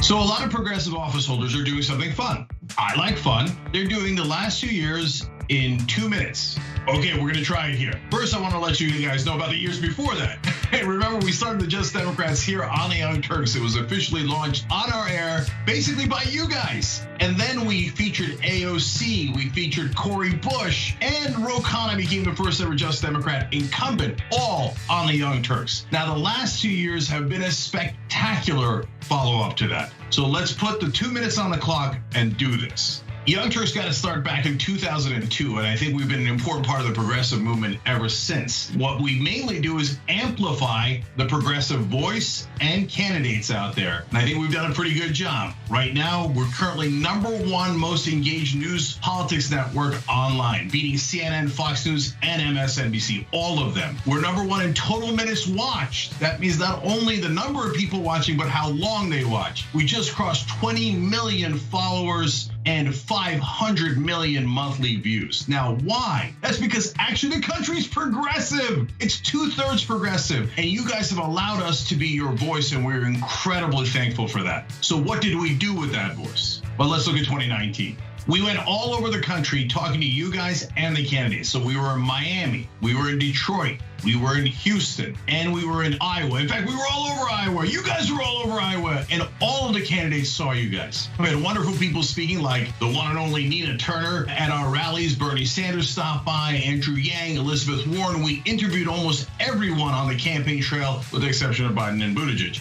So a lot of progressive office holders are doing something fun. I like fun. They're doing the last 2 years in 2 minutes. Okay, we're gonna try it here. First, I wanna let you guys know about the years before that. Hey, remember we started the Just Democrats here on the Young Turks. It was officially launched on our air, basically by you guys. And then we featured AOC, we featured Cori Bush, and Ro Khanna became the first ever Just Democrat incumbent, all on the Young Turks. Now, the last 2 years have been a spectacular follow-up to that. So let's put the 2 minutes on the clock and do this. Young Turks got to start back in 2002, and I think we've been an important part of the progressive movement ever since. What we mainly do is amplify the progressive voice and candidates out there, and I think we've done a pretty good job. Right now, we're currently #1 most engaged news politics network online, beating CNN, Fox News, and MSNBC, all of them. We're #1 in total minutes watched. That means not only the number of people watching, but how long they watch. We just crossed 20 million followers and 500 million monthly views. Now, why? That's because actually the country's progressive. It's 2/3 progressive. And you guys have allowed us to be your voice, and we're incredibly thankful for that. So what did we do with that voice? Well, let's look at 2019. We went all over the country talking to you guys and the candidates. So we were in Miami, we were in Detroit, we were in Houston, and we were in Iowa. In fact, we were all over Iowa. You guys were all over Iowa, and all of the candidates saw you guys. We had wonderful people speaking, like the one and only Nina Turner at our rallies. Bernie Sanders stopped by, Andrew Yang, Elizabeth Warren. We interviewed almost everyone on the campaign trail, with the exception of Biden and Buttigieg.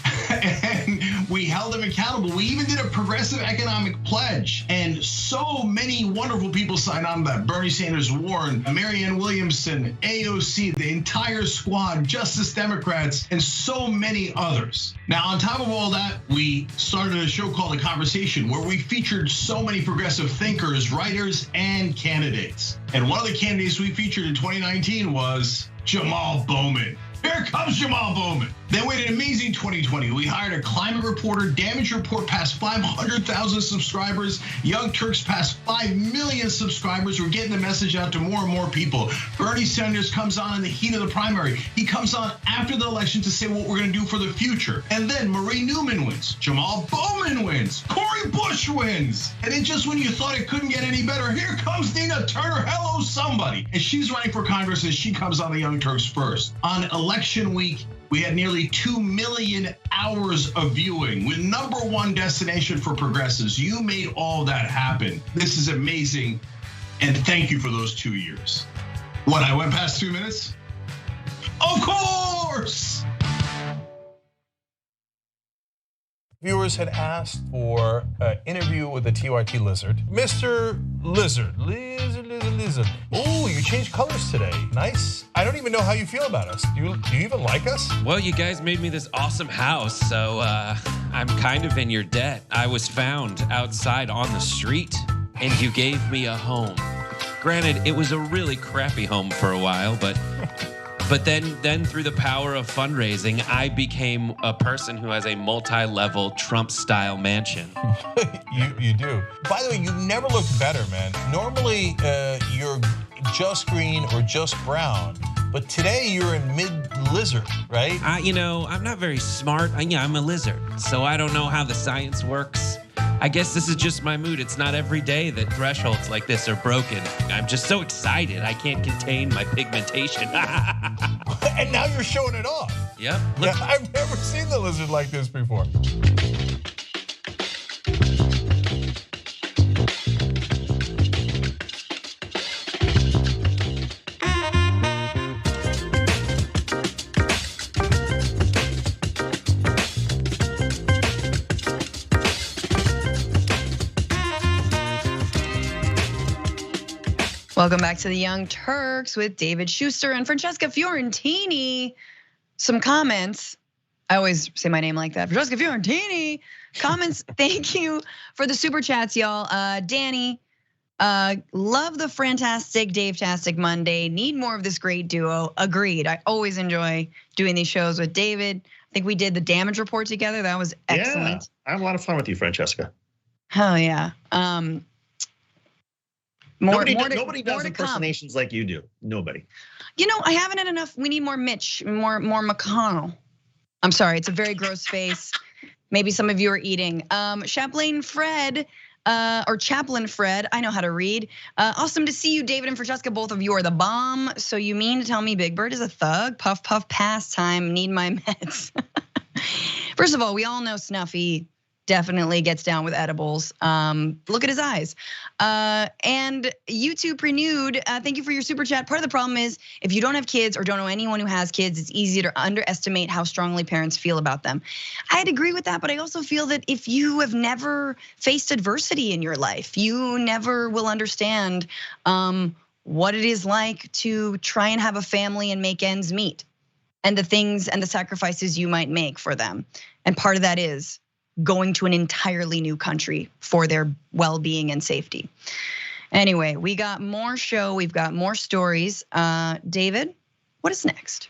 And we held them accountable. We even did a progressive economic pledge, and so many wonderful people signed on to that. Bernie Sanders, Warren, Marianne Williamson, AOC, the entire squad, Justice Democrats, and so many others. Now, on top of all that, we started a show called The Conversation, where we featured so many progressive thinkers, writers, and candidates. And one of the candidates we featured in 2019 was Jamal Bowman. Here comes Jamal Bowman. Then we had an amazing 2020. We hired a climate reporter. Damage Report passed 500,000 subscribers. Young Turks passed 5 million subscribers. We're getting the message out to more and more people. Bernie Sanders comes on in the heat of the primary. He comes on after the election to say what we're going to do for the future. And then Marie Newman wins. Jamal Bowman wins. Cori Bush wins. And then just when you thought it couldn't get any better, here comes Nina Turner. Hello, somebody. And she's running for Congress and she comes on the Young Turks first. On election week, we had nearly 2 million hours of viewing. We're #1 destination for progressives. You made all that happen. This is amazing. And thank you for those 2 years. What, I went past 2 minutes? Of course! Viewers had asked for an interview with the TYT lizard. Mr. Lizard. Oh, you changed colors today. Nice. I don't even know how you feel about us. Do you even like us? Well, you guys made me this awesome house, so I'm kind of in your debt. I was found outside on the street, and you gave me a home. Granted, it was a really crappy home for a while, but then through the power of fundraising, I became a person who has a multi-level Trump-style mansion. You do. By the way, you never looked better, man. Normally, you're just green or just brown, but today you're in mid-lizard, right? I'm not very smart. I'm a lizard, so I don't know how the science works. I guess this is just my mood. It's not every day that thresholds like this are broken. I'm just so excited. I can't contain my pigmentation. And now you're showing it off. Yep. Yeah, I've never seen the lizard like this before. Welcome back to the Young Turks with David Schuster and Francesca Fiorentini. Some comments. I always say my name like that. Francesca Fiorentini. Comments. Thank you for the super chats, y'all. Danny, love the fantastic Dave-tastic Monday. Need more of this great duo. Agreed. I always enjoy doing these shows with David. I think we did the damage report together. That was excellent. Yeah, I had a lot of fun with you, Francesca. Hell yeah. Nobody does impersonations like you do. Nobody. I haven't had enough. We need more Mitch, more McConnell. I'm sorry, it's a very gross face. Maybe some of you are eating. Chaplain Fred, or Chaplain Fred, I know how to read. Awesome to see you, David and Francesca. Both of you are the bomb. So you mean to tell me Big Bird is a thug? Puff, puff, pastime, need my meds. First of all, we all know Snuffy definitely gets down with edibles. Look at his eyes. And YouTube renewed, thank you for your super chat. Part of the problem is if you don't have kids or don't know anyone who has kids, it's easy to underestimate how strongly parents feel about them. I'd agree with that, but I also feel that if you have never faced adversity in your life, you never will understand what it is like to try and have a family and make ends meet, and the things and the sacrifices you might make for them. And part of that is going to an entirely new country for their well-being and safety. Anyway, we got more show, we've got more stories. David, what is next?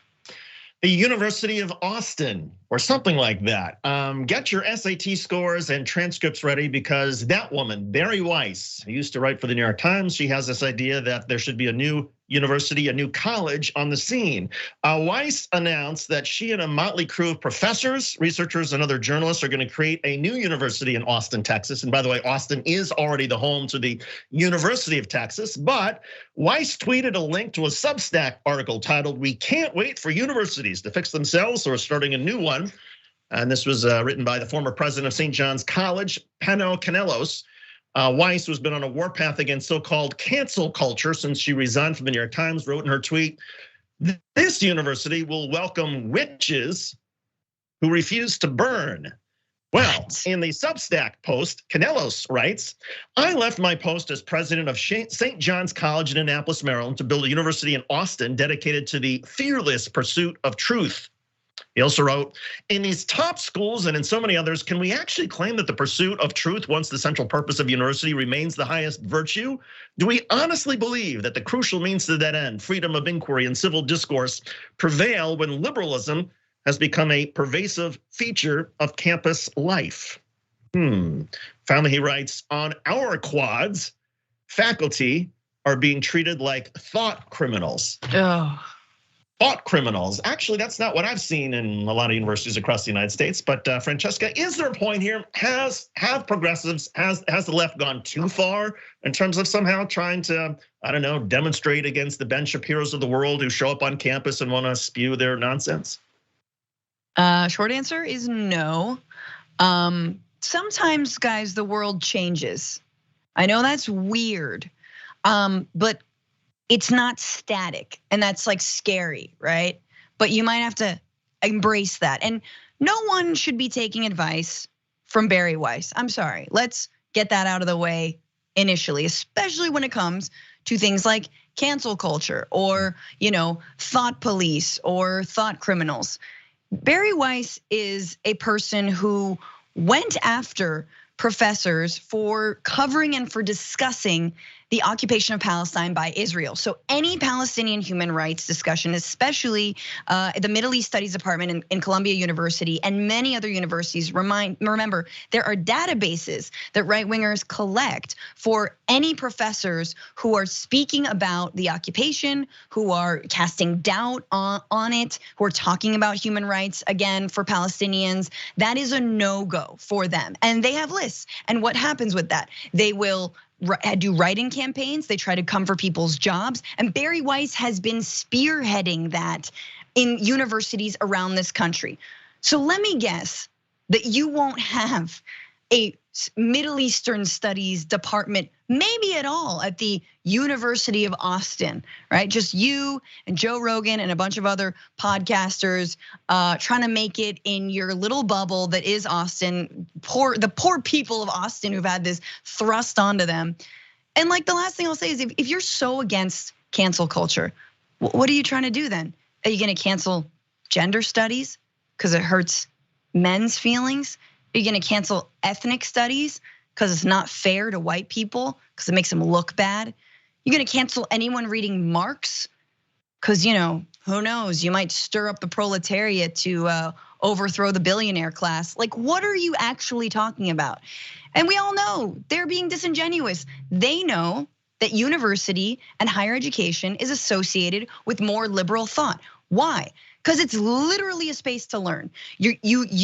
The University of Austin, or something like that. Get your SAT scores and transcripts ready because that woman, Bari Weiss, who used to write for the New York Times, she has this idea that there should be a new university, a new college on the scene. Weiss announced that she and a motley crew of professors, researchers, and other journalists are going to create a new university in Austin, Texas. And by the way, Austin is already the home to the University of Texas. But Weiss tweeted a link to a Substack article titled, "We Can't Wait for Universities to Fix Themselves, so we're starting a new one." And this was written by the former president of St. John's College, Pano Canelos. Weiss, who's been on a warpath against so-called cancel culture since she resigned from the New York Times, wrote in her tweet, "This university will welcome witches who refuse to burn." Well, in the Substack post, Canelos writes, "I left my post as president of St. John's College in Annapolis, Maryland, to build a university in Austin dedicated to the fearless pursuit of truth." He also wrote, "In these top schools and in so many others, can we actually claim that the pursuit of truth, once the central purpose of university, remains the highest virtue? Do we honestly believe that the crucial means to that end, freedom of inquiry and civil discourse, prevail when liberalism has become a pervasive feature of campus life. Finally, he writes, on our quads, faculty are being treated like thought criminals. Thought criminals. Actually, that's not what I've seen in a lot of universities across the United States. But Francesca, is there a point here? Have progressives, has the left gone too far in terms of somehow trying to, I don't know, demonstrate against the Ben Shapiros of the world who show up on campus and want to spew their nonsense? Short answer is no. Sometimes, guys, the world changes. I know that's weird, but it's not static, and that's like scary, right? But you might have to embrace that. And no one should be taking advice from Barry Weiss. I'm sorry, let's get that out of the way initially, especially when it comes to things like cancel culture or, thought police or thought criminals. Barry Weiss is a person who went after professors for covering and for discussing the occupation of Palestine by Israel. So any Palestinian human rights discussion, especially the Middle East Studies Department in Columbia University and many other universities, remember, there are databases that right-wingers collect for any professors who are speaking about the occupation, who are casting doubt on it, who are talking about human rights, again, for Palestinians. That is a no-go for them. And they have lists. And what happens with that? They will do write-in campaigns. They try to come for people's jobs. And Barry Weiss has been spearheading that in universities around this country. So let me guess that you won't have a Middle Eastern Studies department, maybe at all, at the University of Austin, right? Just you and Joe Rogan and a bunch of other podcasters trying to make it in your little bubble that is Austin. The poor people of Austin who've had this thrust onto them. And like the last thing I'll say is if you're so against cancel culture, what are you trying to do then? Are you gonna cancel gender studies because it hurts men's feelings? Are you gonna cancel ethnic studies because it's not fair to white people because it makes them look bad? You're gonna cancel anyone reading Marx because who knows, you might stir up the proletariat to overthrow the billionaire class. Like, what are you actually talking about? And we all know they're being disingenuous. They know that university and higher education is associated with more liberal thought. Why? Because it's literally a space to learn. You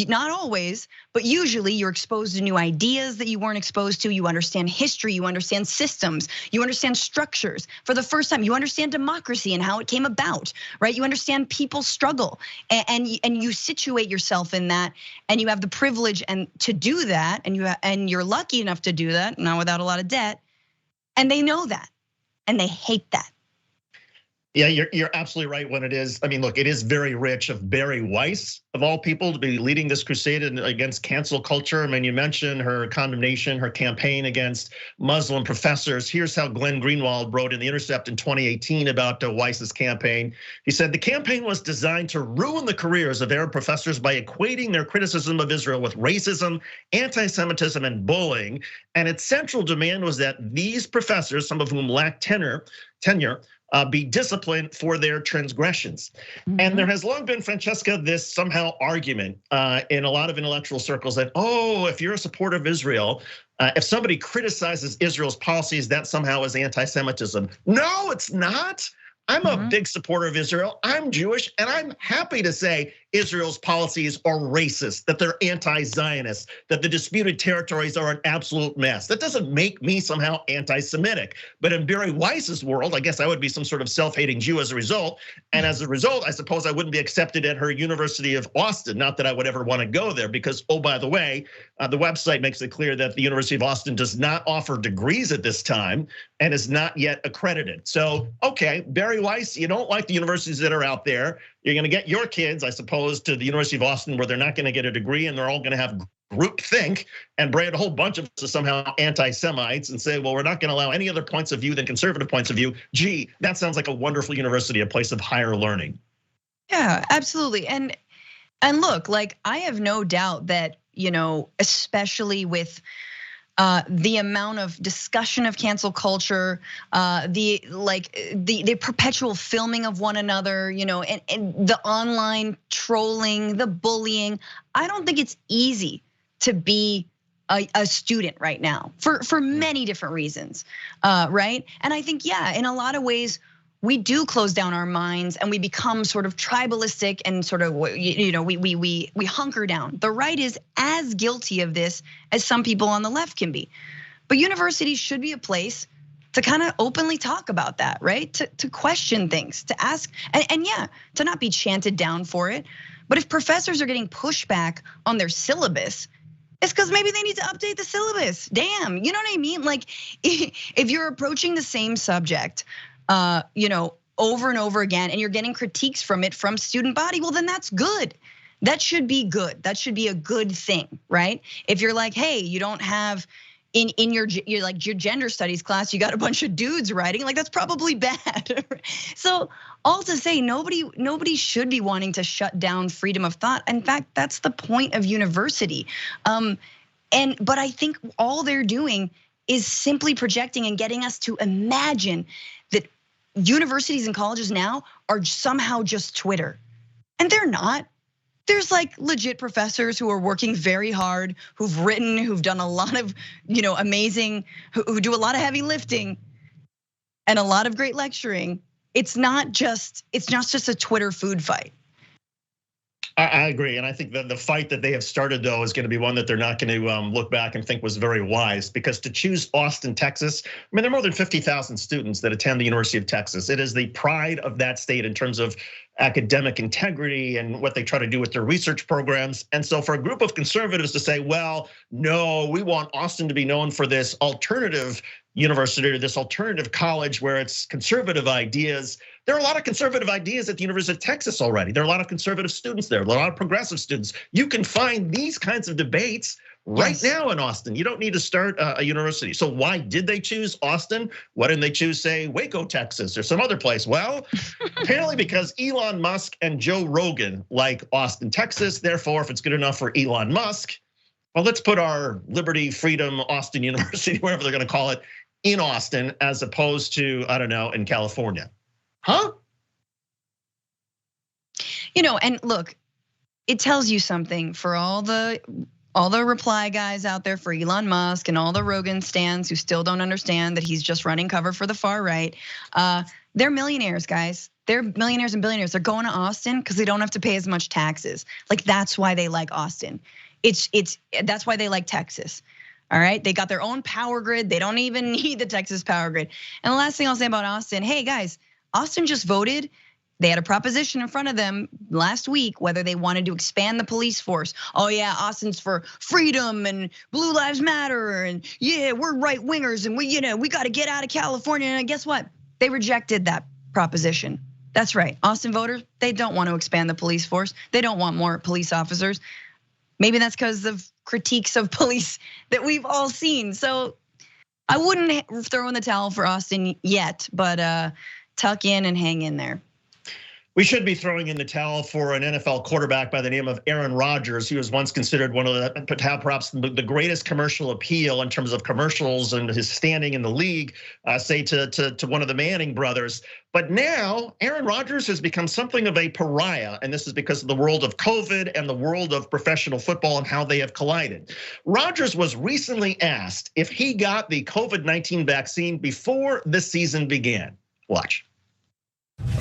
not always, but usually you're exposed to new ideas that you weren't exposed to. You understand history, you understand systems, you understand structures. For the first time, you understand democracy and how it came about, right? You understand people's struggle, and you situate yourself in that, and you have the privilege and to do that, and you're lucky enough to do that, not without a lot of debt. And they know that, and they hate that. Yeah, you're absolutely right when it is. I mean, look, it is very rich of Barry Weiss, of all people, to be leading this crusade against cancel culture. I mean, you mentioned her condemnation, her campaign against Muslim professors. Here's how Glenn Greenwald wrote in The Intercept in 2018 about Weiss's campaign. He said, the campaign was designed to ruin the careers of Arab professors by equating their criticism of Israel with racism, anti-Semitism, and bullying. And its central demand was that these professors, some of whom lacked tenure, be disciplined for their transgressions. And there has long been, Francesca, this somehow argument in a lot of intellectual circles that, if you're a supporter of Israel, if somebody criticizes Israel's policies, that somehow is anti-Semitism. No, it's not. I'm a big supporter of Israel. I'm Jewish, and I'm happy to say Israel's policies are racist, that they're anti-Zionist, that the disputed territories are an absolute mess. That doesn't make me somehow anti-Semitic. But in Barry Weiss's world, I guess I would be some sort of self-hating Jew as a result. And as a result, I suppose I wouldn't be accepted at her University of Austin. Not that I would ever want to go there because, by the way, the website makes it clear that the University of Austin does not offer degrees at this time and is not yet accredited. So, okay, Barry Weiss, you don't like the universities that are out there. You're gonna get your kids, I suppose, to the University of Austin where they're not gonna get a degree and they're all gonna have groupthink and brand a whole bunch of us as somehow anti-Semites and say, well, we're not gonna allow any other points of view than conservative points of view. Gee, that sounds like a wonderful university, a place of higher learning. Yeah, absolutely. And look, like I have no doubt that, especially with the amount of discussion of cancel culture, the perpetual filming of one another, and the online trolling, the bullying. I don't think it's easy to be a student right now for many different reasons, right? And I think, in a lot of ways, we do close down our minds and we become sort of tribalistic and sort of, we hunker down. The right is as guilty of this as some people on the left can be. But universities should be a place to kind of openly talk about that, right? To question things, to ask, and to not be chanted down for it. But if professors are getting pushback on their syllabus, it's because maybe they need to update the syllabus. Damn, you know what I mean? Like, if you're approaching the same subject, over and over again, and you're getting critiques from it from student body, well, then that's good. That should be good. That should be a good thing, right? If you're like, hey, you don't have in your gender studies class, you got a bunch of dudes writing, like that's probably bad. So all to say, nobody should be wanting to shut down freedom of thought. In fact, that's the point of university. But I think all they're doing is simply projecting and getting us to imagine that universities and colleges now are somehow just Twitter. And they're not. There's like legit professors who are working very hard, who've written, who've done a lot of, amazing, who do a lot of heavy lifting and a lot of great lecturing. It's not just a Twitter food fight. I agree, and I think that the fight that they have started, though, is going to be one that they're not going to look back and think was very wise. Because to choose Austin, Texas, I mean, there are more than 50,000 students that attend the University of Texas. It is the pride of that state in terms of academic integrity and what they try to do with their research programs. And so for a group of conservatives to say, well, no, we want Austin to be known for this alternative university or this alternative college where it's conservative ideas. There are a lot of conservative ideas at the University of Texas already. There are a lot of conservative students there, a lot of progressive students. You can find these kinds of debates right now in Austin. You don't need to start a university. So why did they choose Austin? Why didn't they choose, say, Waco, Texas, or some other place? Well, apparently because Elon Musk and Joe Rogan like Austin, Texas. Therefore, if it's good enough for Elon Musk, well, let's put our Liberty, Freedom, Austin University, whatever they're going to call it, in Austin, as opposed to, I don't know, in California. Huh? And look, it tells you something for all the reply guys out there for Elon Musk and all the Rogan stans who still don't understand that he's just running cover for the far right. They're millionaires, guys. They're millionaires and billionaires. They're going to Austin because they don't have to pay as much taxes. Like, that's why they like Austin. That's why they like Texas. All right, they got their own power grid. They don't even need the Texas power grid. And the last thing I'll say about Austin, hey guys, Austin just voted. They had a proposition in front of them last week whether they wanted to expand the police force. Oh yeah, Austin's for freedom and Blue Lives Matter, and yeah, we're right wingers, and we got to get out of California. And guess what? They rejected that proposition. That's right, Austin voters, they don't want to expand the police force. They don't want more police officers. Maybe that's because of critiques of police that we've all seen. So I wouldn't throw in the towel for Austin yet, but tuck in and hang in there. We should be throwing in the towel for an NFL quarterback by the name of Aaron Rodgers. He was once considered one of perhaps the greatest commercial appeal in terms of commercials and his standing in the league, say to one of the Manning brothers. But now Aaron Rodgers has become something of a pariah, and this is because of the world of COVID and the world of professional football and how they have collided. Rodgers was recently asked if he got the COVID-19 vaccine before the season began. Watch.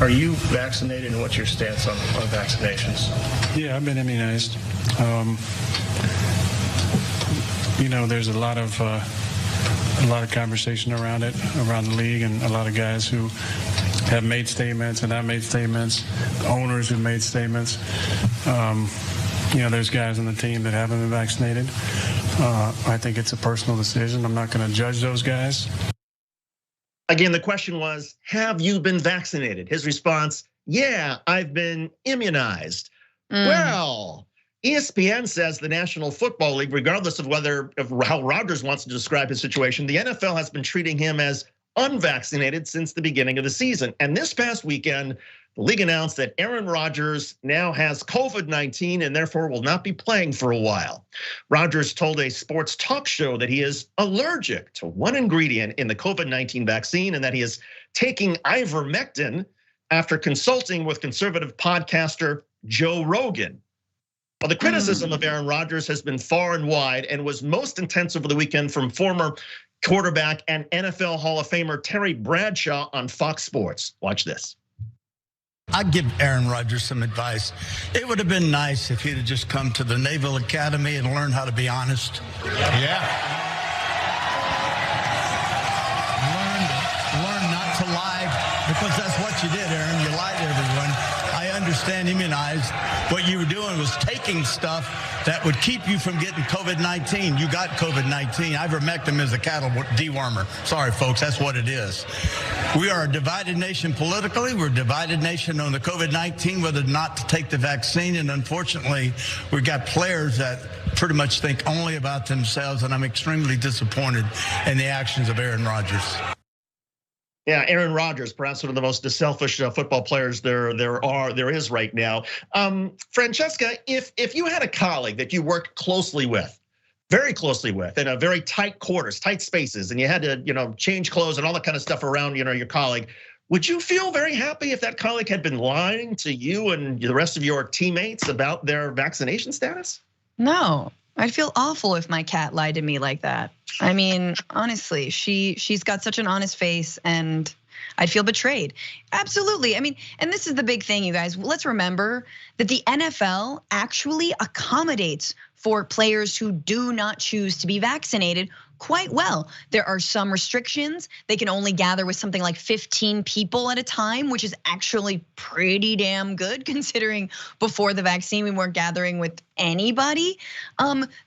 Are you vaccinated, and what's your stance on vaccinations? Yeah, I've been immunized. There's a lot of conversation around it, around the league, and a lot of guys who have made statements and I've made statements, owners who've made statements. There's guys on the team that haven't been vaccinated. I think it's a personal decision. I'm not going to judge those guys. Again, the question was, have you been vaccinated? His response, yeah, I've been immunized. Well, ESPN says the National Football League, regardless of how Rodgers wants to describe his situation, the NFL has been treating him as unvaccinated since the beginning of the season. And this past weekend, the league announced that Aaron Rodgers now has COVID-19 and therefore will not be playing for a while. Rodgers told a sports talk show that he is allergic to one ingredient in the COVID-19 vaccine and that he is taking ivermectin after consulting with conservative podcaster Joe Rogan. Well, the criticism of Aaron Rodgers has been far and wide and was most intense over the weekend from former quarterback and NFL Hall of Famer Terry Bradshaw on Fox Sports. Watch this. I'd give Aaron Rodgers some advice. It would have been nice if he'd have just come to the Naval Academy and learned how to be honest. Yeah. Learn not to lie, because that's what you did, Aaron. You lied to everyone. I understand immunized. What you were doing was taking stuff that would keep you from getting COVID-19. You got COVID-19. Ivermectin is a cattle dewormer. Sorry, folks, that's what it is. We are a divided nation politically. We're a divided nation on the COVID-19, whether or not to take the vaccine. And unfortunately, we've got players that pretty much think only about themselves. And I'm extremely disappointed in the actions of Aaron Rodgers. Yeah, Aaron Rodgers, perhaps one of the most selfish football players there is right now. Francesca, if you had a colleague that you worked closely with, very closely with, in a very tight quarters, tight spaces, and you had to change clothes and all that kind of stuff around your colleague, would you feel very happy if that colleague had been lying to you and the rest of your teammates about their vaccination status? No. I'd feel awful if my cat lied to me like that. I mean, honestly, she's got such an honest face and I'd feel betrayed. Absolutely. I mean, and this is the big thing, you guys. Let's remember that the NFL actually accommodates for players who do not choose to be vaccinated quite well. There are some restrictions. They can only gather with something like 15 people at a time, which is actually pretty damn good considering before the vaccine we weren't gathering with anybody.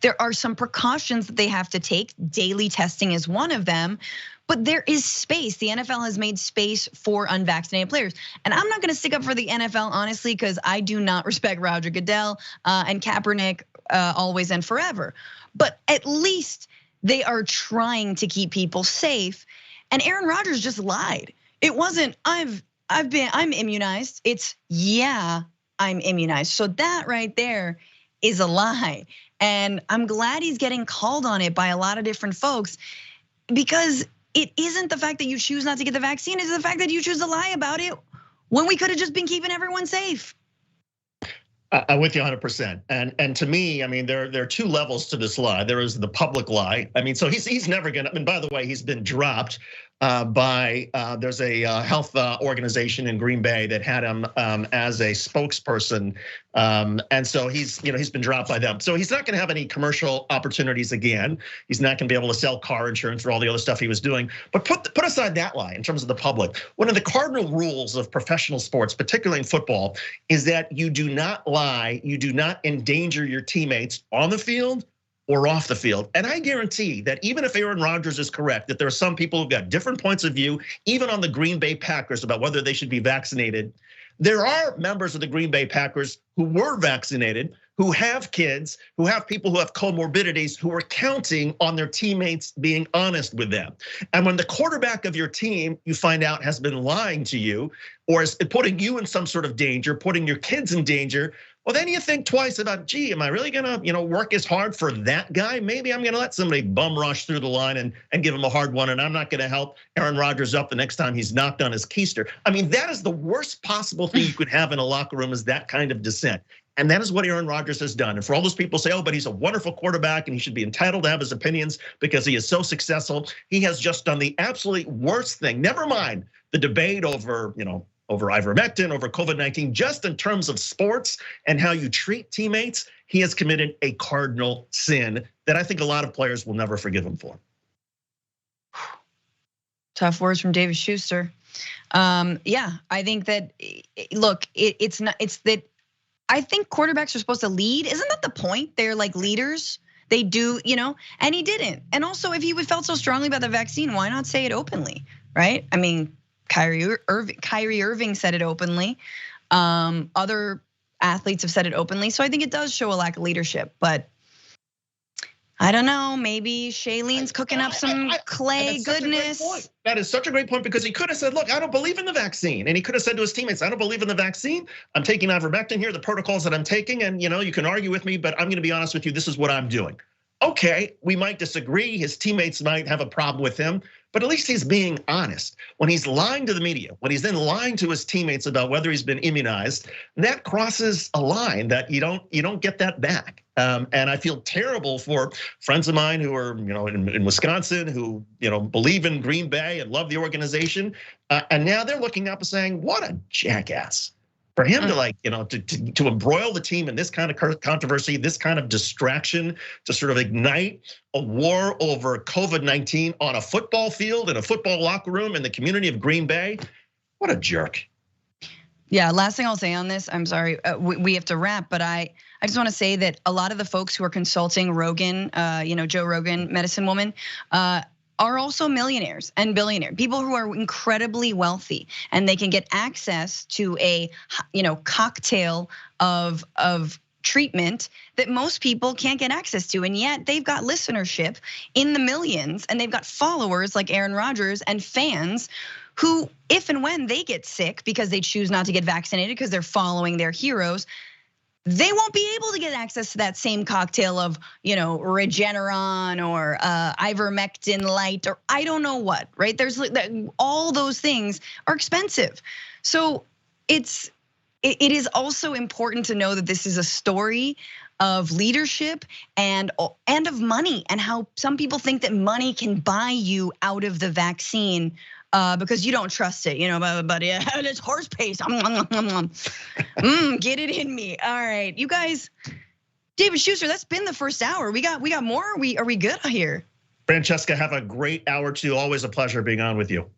There are some precautions that they have to take. Daily testing is one of them. But there is space. The NFL has made space for unvaccinated players. And I'm not gonna stick up for the NFL, honestly, because I do not respect Roger Goodell and Kaepernick always and forever. But at least they are trying to keep people safe. And Aaron Rodgers just lied. It wasn't, I'm immunized. It's, yeah, I'm immunized. So that right there is a lie. And I'm glad he's getting called on it by a lot of different folks, because it isn't the fact that you choose not to get the vaccine, it's the fact that you choose to lie about it when we could have just been keeping everyone safe. I'm with you 100%. And to me, I mean, there are two levels to this lie. There is the public lie. I mean, so he's never gonna, I mean, by the way, he's been dropped by, there's a health organization in Green Bay that had him as a spokesperson. And so he's been dropped by them. So he's not gonna have any commercial opportunities again. He's not gonna be able to sell car insurance for all the other stuff he was doing. But put aside that lie in terms of the public. One of the cardinal rules of professional sports, particularly in football, is that you do not lie, you do not endanger your teammates on the field or off the field. And I guarantee that even if Aaron Rodgers is correct, that there are some people who've got different points of view, even on the Green Bay Packers, about whether they should be vaccinated. There are members of the Green Bay Packers who were vaccinated, who have kids, who have people who have comorbidities, who are counting on their teammates being honest with them. And when the quarterback of your team, you find out, has been lying to you, or is putting you in some sort of danger, putting your kids in danger, well, then you think twice about, gee, am I really gonna work as hard for that guy? Maybe I'm gonna let somebody bum rush through the line and give him a hard one, and I'm not gonna help Aaron Rodgers up the next time he's knocked on his keister. I mean, that is the worst possible thing you could have in a locker room, is that kind of dissent. And that is what Aaron Rodgers has done. And for all those people say, oh, but he's a wonderful quarterback and he should be entitled to have his opinions because he is so successful, he has just done the absolutely worst thing. Never mind the debate over, over ivermectin, over COVID-19, just in terms of sports and how you treat teammates, he has committed a cardinal sin that I think a lot of players will never forgive him for. Tough words from David Schuster. Yeah, I think that, look, it's that I think quarterbacks are supposed to lead. Isn't that the point? They're like leaders. They do, and he didn't. And also, if he felt so strongly about the vaccine, why not say it openly, right? I mean, Kyrie Irving said it openly. Other athletes have said it openly. So I think it does show a lack of leadership. But I don't know, maybe Shailene's cooking up some clay goodness. That is such a great point, because he could have said, look, I don't believe in the vaccine. And he could have said to his teammates, I don't believe in the vaccine. I'm taking ivermectin here, the protocols that I'm taking. And you can argue with me, but I'm gonna be honest with you, this is what I'm doing. Okay, we might disagree. His teammates might have a problem with him, but at least he's being honest. When he's lying to the media, when he's then lying to his teammates about whether he's been immunized, that crosses a line that you don't get that back. And I feel terrible for friends of mine who are, in Wisconsin, who believe in Green Bay and love the organization, and now they're looking up and saying, "What a jackass!" For him to to embroil the team in this kind of controversy, this kind of distraction, to sort of ignite a war over COVID-19 on a football field, in a football locker room, in the community of Green Bay, what a jerk. Yeah, last thing I'll say on this, I'm sorry, we have to wrap, but I just want to say that a lot of the folks who are consulting Rogan, Joe Rogan, Medicine Woman, are also millionaires and billionaires, people who are incredibly wealthy, and they can get access to a cocktail of treatment that most people can't get access to, and yet they've got listenership in the millions, and they've got followers like Aaron Rodgers and fans who, if and when they get sick because they choose not to get vaccinated because they're following their heroes, they won't be able to get access to that same cocktail of, Regeneron or ivermectin light, or I don't know what, right? There's all those things are expensive. So it is also important to know that this is a story of leadership and of money, and how some people think that money can buy you out of the vaccine. Because you don't trust it, but yeah, it's horse paste. Get it in me. All right, you guys, David Schuster, that's been the first hour. We got more. Are we good here? Francesca, have a great hour too. Always a pleasure being on with you.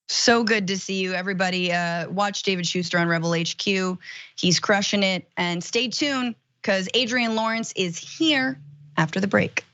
So good to see you, everybody. Watch David Schuster on Rebel HQ. He's crushing it, and stay tuned because Adrian Lawrence is here after the break.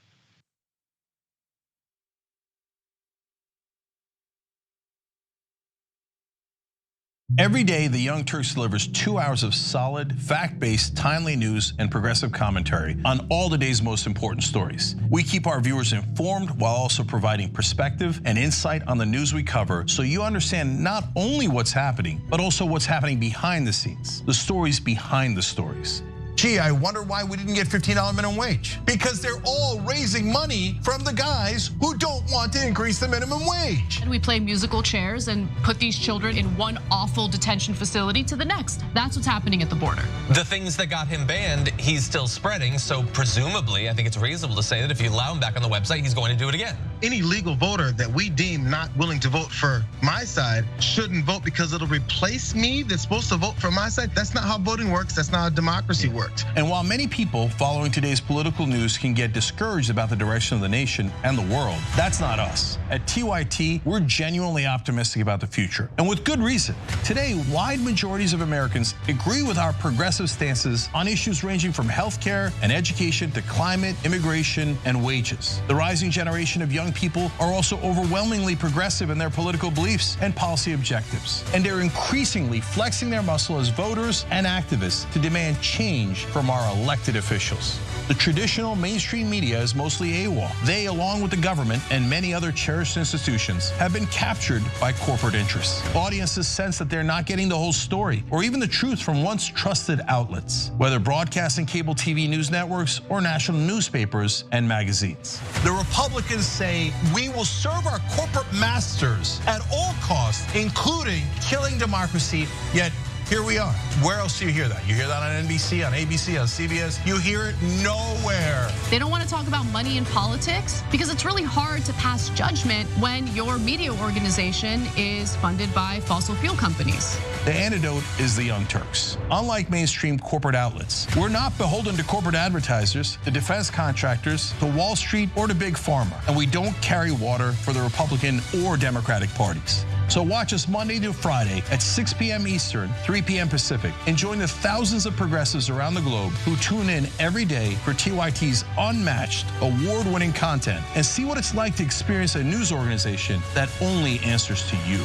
Every day, the Young Turks delivers 2 hours of solid, fact-based, timely news and progressive commentary on all the day's most important stories. We keep our viewers informed while also providing perspective and insight on the news we cover, so you understand not only what's happening, but also what's happening behind the scenes, the stories behind the stories. Gee, I wonder why we didn't get $15 minimum wage. Because they're all raising money from the guys who don't want to increase the minimum wage. And we play musical chairs and put these children in one awful detention facility to the next. That's what's happening at the border. The things that got him banned, he's still spreading. So presumably, I think it's reasonable to say that if you allow him back on the website, he's going to do it again. Any legal voter that we deem not willing to vote for my side shouldn't vote because it'll replace me that's supposed to vote for my side. That's not how voting works. That's not how democracy works. And while many people following today's political news can get discouraged about the direction of the nation and the world, that's not us. At TYT, we're genuinely optimistic about the future, and with good reason. Today, wide majorities of Americans agree with our progressive stances on issues ranging from healthcare and education to climate, immigration, and wages. The rising generation of young people are also overwhelmingly progressive in their political beliefs and policy objectives, and they're increasingly flexing their muscle as voters and activists to demand change from our elected officials. The traditional mainstream media is mostly AWOL. They, along with the government and many other cherished institutions, have been captured by corporate interests. Audiences sense that they're not getting the whole story or even the truth from once trusted outlets, whether broadcasting cable TV news networks or national newspapers and magazines. The Republicans say we will serve our corporate masters at all costs, including killing democracy, yet here we are. Where else do you hear that? You hear that on NBC, on ABC, on CBS? You hear it nowhere. They don't want to talk about money in politics because it's really hard to pass judgment when your media organization is funded by fossil fuel companies. The antidote is the Young Turks. Unlike mainstream corporate outlets, we're not beholden to corporate advertisers, to defense contractors, to Wall Street, or to Big Pharma. And we don't carry water for the Republican or Democratic parties. So watch us Monday to Friday at 6 p.m. Eastern, 3 p.m. Pacific, and join the thousands of progressives around the globe who tune in every day for TYT's unmatched, award-winning content and see what it's like to experience a news organization that only answers to you.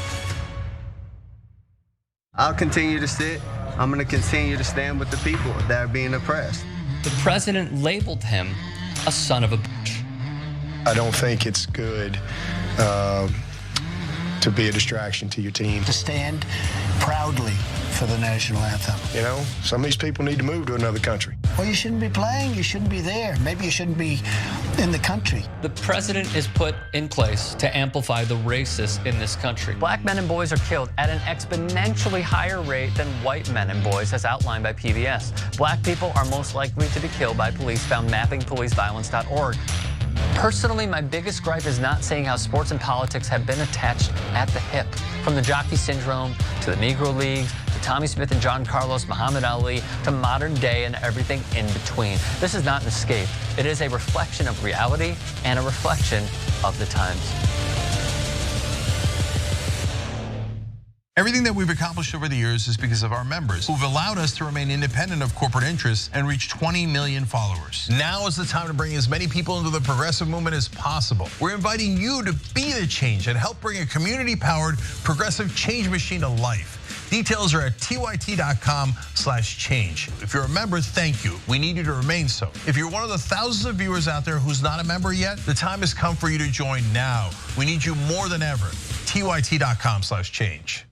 I'll continue to sit. I'm going to continue to stand with the people that are being oppressed. The president labeled him a son of a bitch. I don't think it's good to be a distraction to your team. To stand proudly for the national anthem. You know, some of these people need to move to another country. Well, you shouldn't be playing. You shouldn't be there. Maybe you shouldn't be in the country. The president is put in place to amplify the racists in this country. Black men and boys are killed at an exponentially higher rate than white men and boys, as outlined by PBS. Black people are most likely to be killed by police, found mappingpoliceviolence.org. Personally, my biggest gripe is not saying how sports and politics have been attached at the hip. From the jockey syndrome, to the Negro Leagues, to Tommy Smith and John Carlos, Muhammad Ali, to modern day and everything in between. This is not an escape. It is a reflection of reality and a reflection of the times. Everything that we've accomplished over the years is because of our members who've allowed us to remain independent of corporate interests and reach 20 million followers. Now is the time to bring as many people into the progressive movement as possible. We're inviting you to be the change and help bring a community-powered progressive change machine to life. Details are at tyt.com/change. If you're a member, thank you. We need you to remain so. If you're one of the thousands of viewers out there who's not a member yet, the time has come for you to join now. We need you more than ever. tyt.com/change.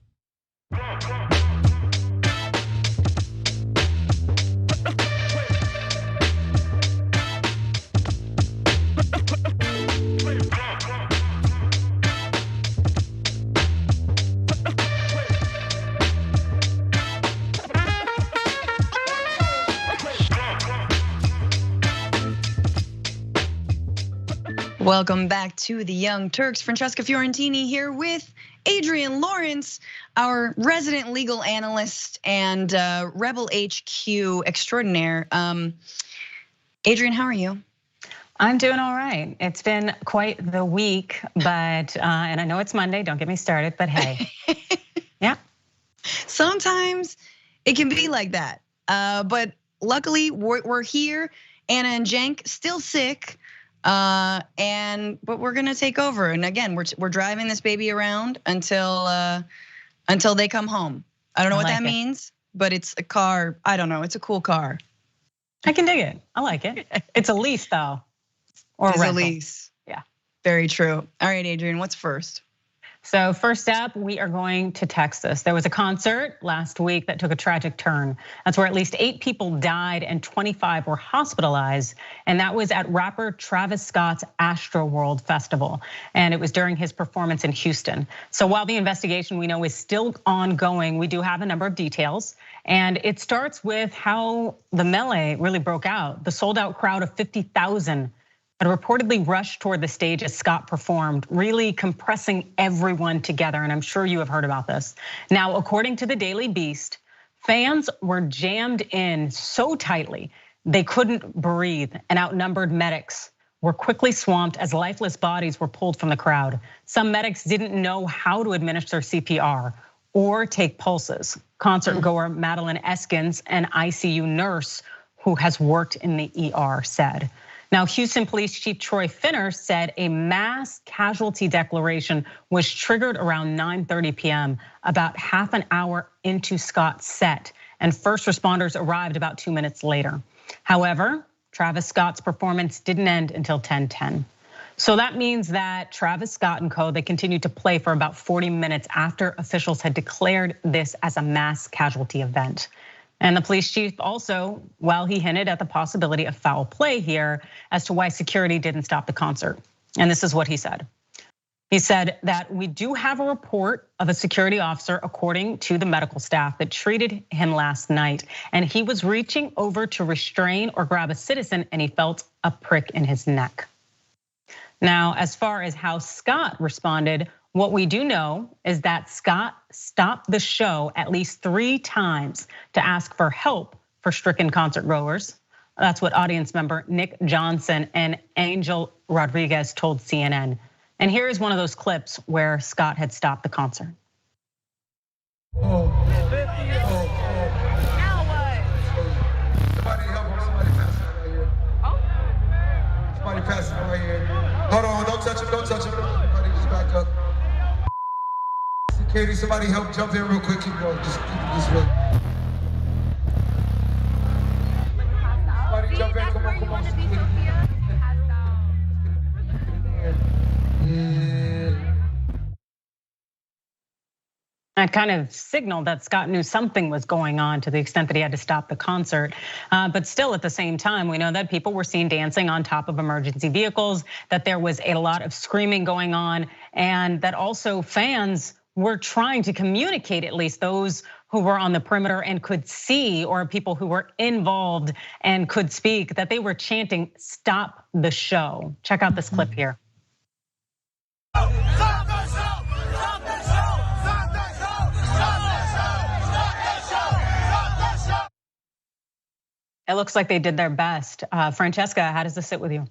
Welcome back to the Young Turks. Francesca Fiorentini here with Adrian Lawrence, our resident legal analyst and Rebel HQ extraordinaire. Adrian, how are you? I'm doing all right. It's been quite the week, but and I know it's Monday. Don't get me started, but hey, yeah. Sometimes it can be like that, but luckily we're here. Anna and Jenk still sick. But we're gonna take over, and again, we're driving this baby around until they come home. I don't know what that means, but it's a car. I don't know. It's a cool car. I can dig it. I like it. It's a lease though, or it's rental. a lease. Yeah, very true. All right, Adrian, what's first? So first up, we are going to Texas. There was a concert last week that took a tragic turn. That's where at least 8 people died and 25 were hospitalized. And that was at rapper Travis Scott's Astroworld Festival. And it was during his performance in Houston. So while the investigation we know is still ongoing, we do have a number of details. And it starts with how the melee really broke out. The sold out crowd of 50,000 had reportedly rushed toward the stage as Scott performed, really compressing everyone together. And I'm sure you have heard about this. Now, according to the Daily Beast, fans were jammed in so tightly they couldn't breathe, and outnumbered medics were quickly swamped as lifeless bodies were pulled from the crowd. Some medics didn't know how to administer CPR or take pulses. Concert goer Madeline Eskins, an ICU nurse who has worked in the ER, said. Now, Houston Police Chief Troy Finner said a mass casualty declaration was triggered around 9:30 p.m., about half an hour into Scott's set, and first responders arrived about 2 minutes later. However, Travis Scott's performance didn't end until 10:10. So that means that Travis Scott and co, they continued to play for about 40 minutes after officials had declared this as a mass casualty event. And the police chief also, while he hinted at the possibility of foul play here as to why security didn't stop the concert. And this is what he said. He said that we do have a report of a security officer, according to the medical staff, that treated him last night. And he was reaching over to restrain or grab a citizen and he felt a prick in his neck. Now, as far as how Scott responded, what we do know is that Scott stopped the show at least 3 times to ask for help for stricken concert goers. That's what audience member Nick Johnson and Angel Rodriguez told CNN. And here is one of those clips where Scott had stopped the concert. Somebody pass it right here. Hold on, don't touch him, don't touch him. Somebody just back up. Katie, somebody help jump in real quick. Keep going, just real. Somebody jump in, come on. That kind of signaled that Scott knew something was going on to the extent that he had to stop the concert. But still, at the same time, we know that people were seen dancing on top of emergency vehicles, that there was a lot of screaming going on, and that also fans were trying to communicate, at least those who were on the perimeter and could see, or people who were involved and could speak, that they were chanting, "Stop the show." Check out this clip here. It looks like they did their best. Francesca, how does this sit with you?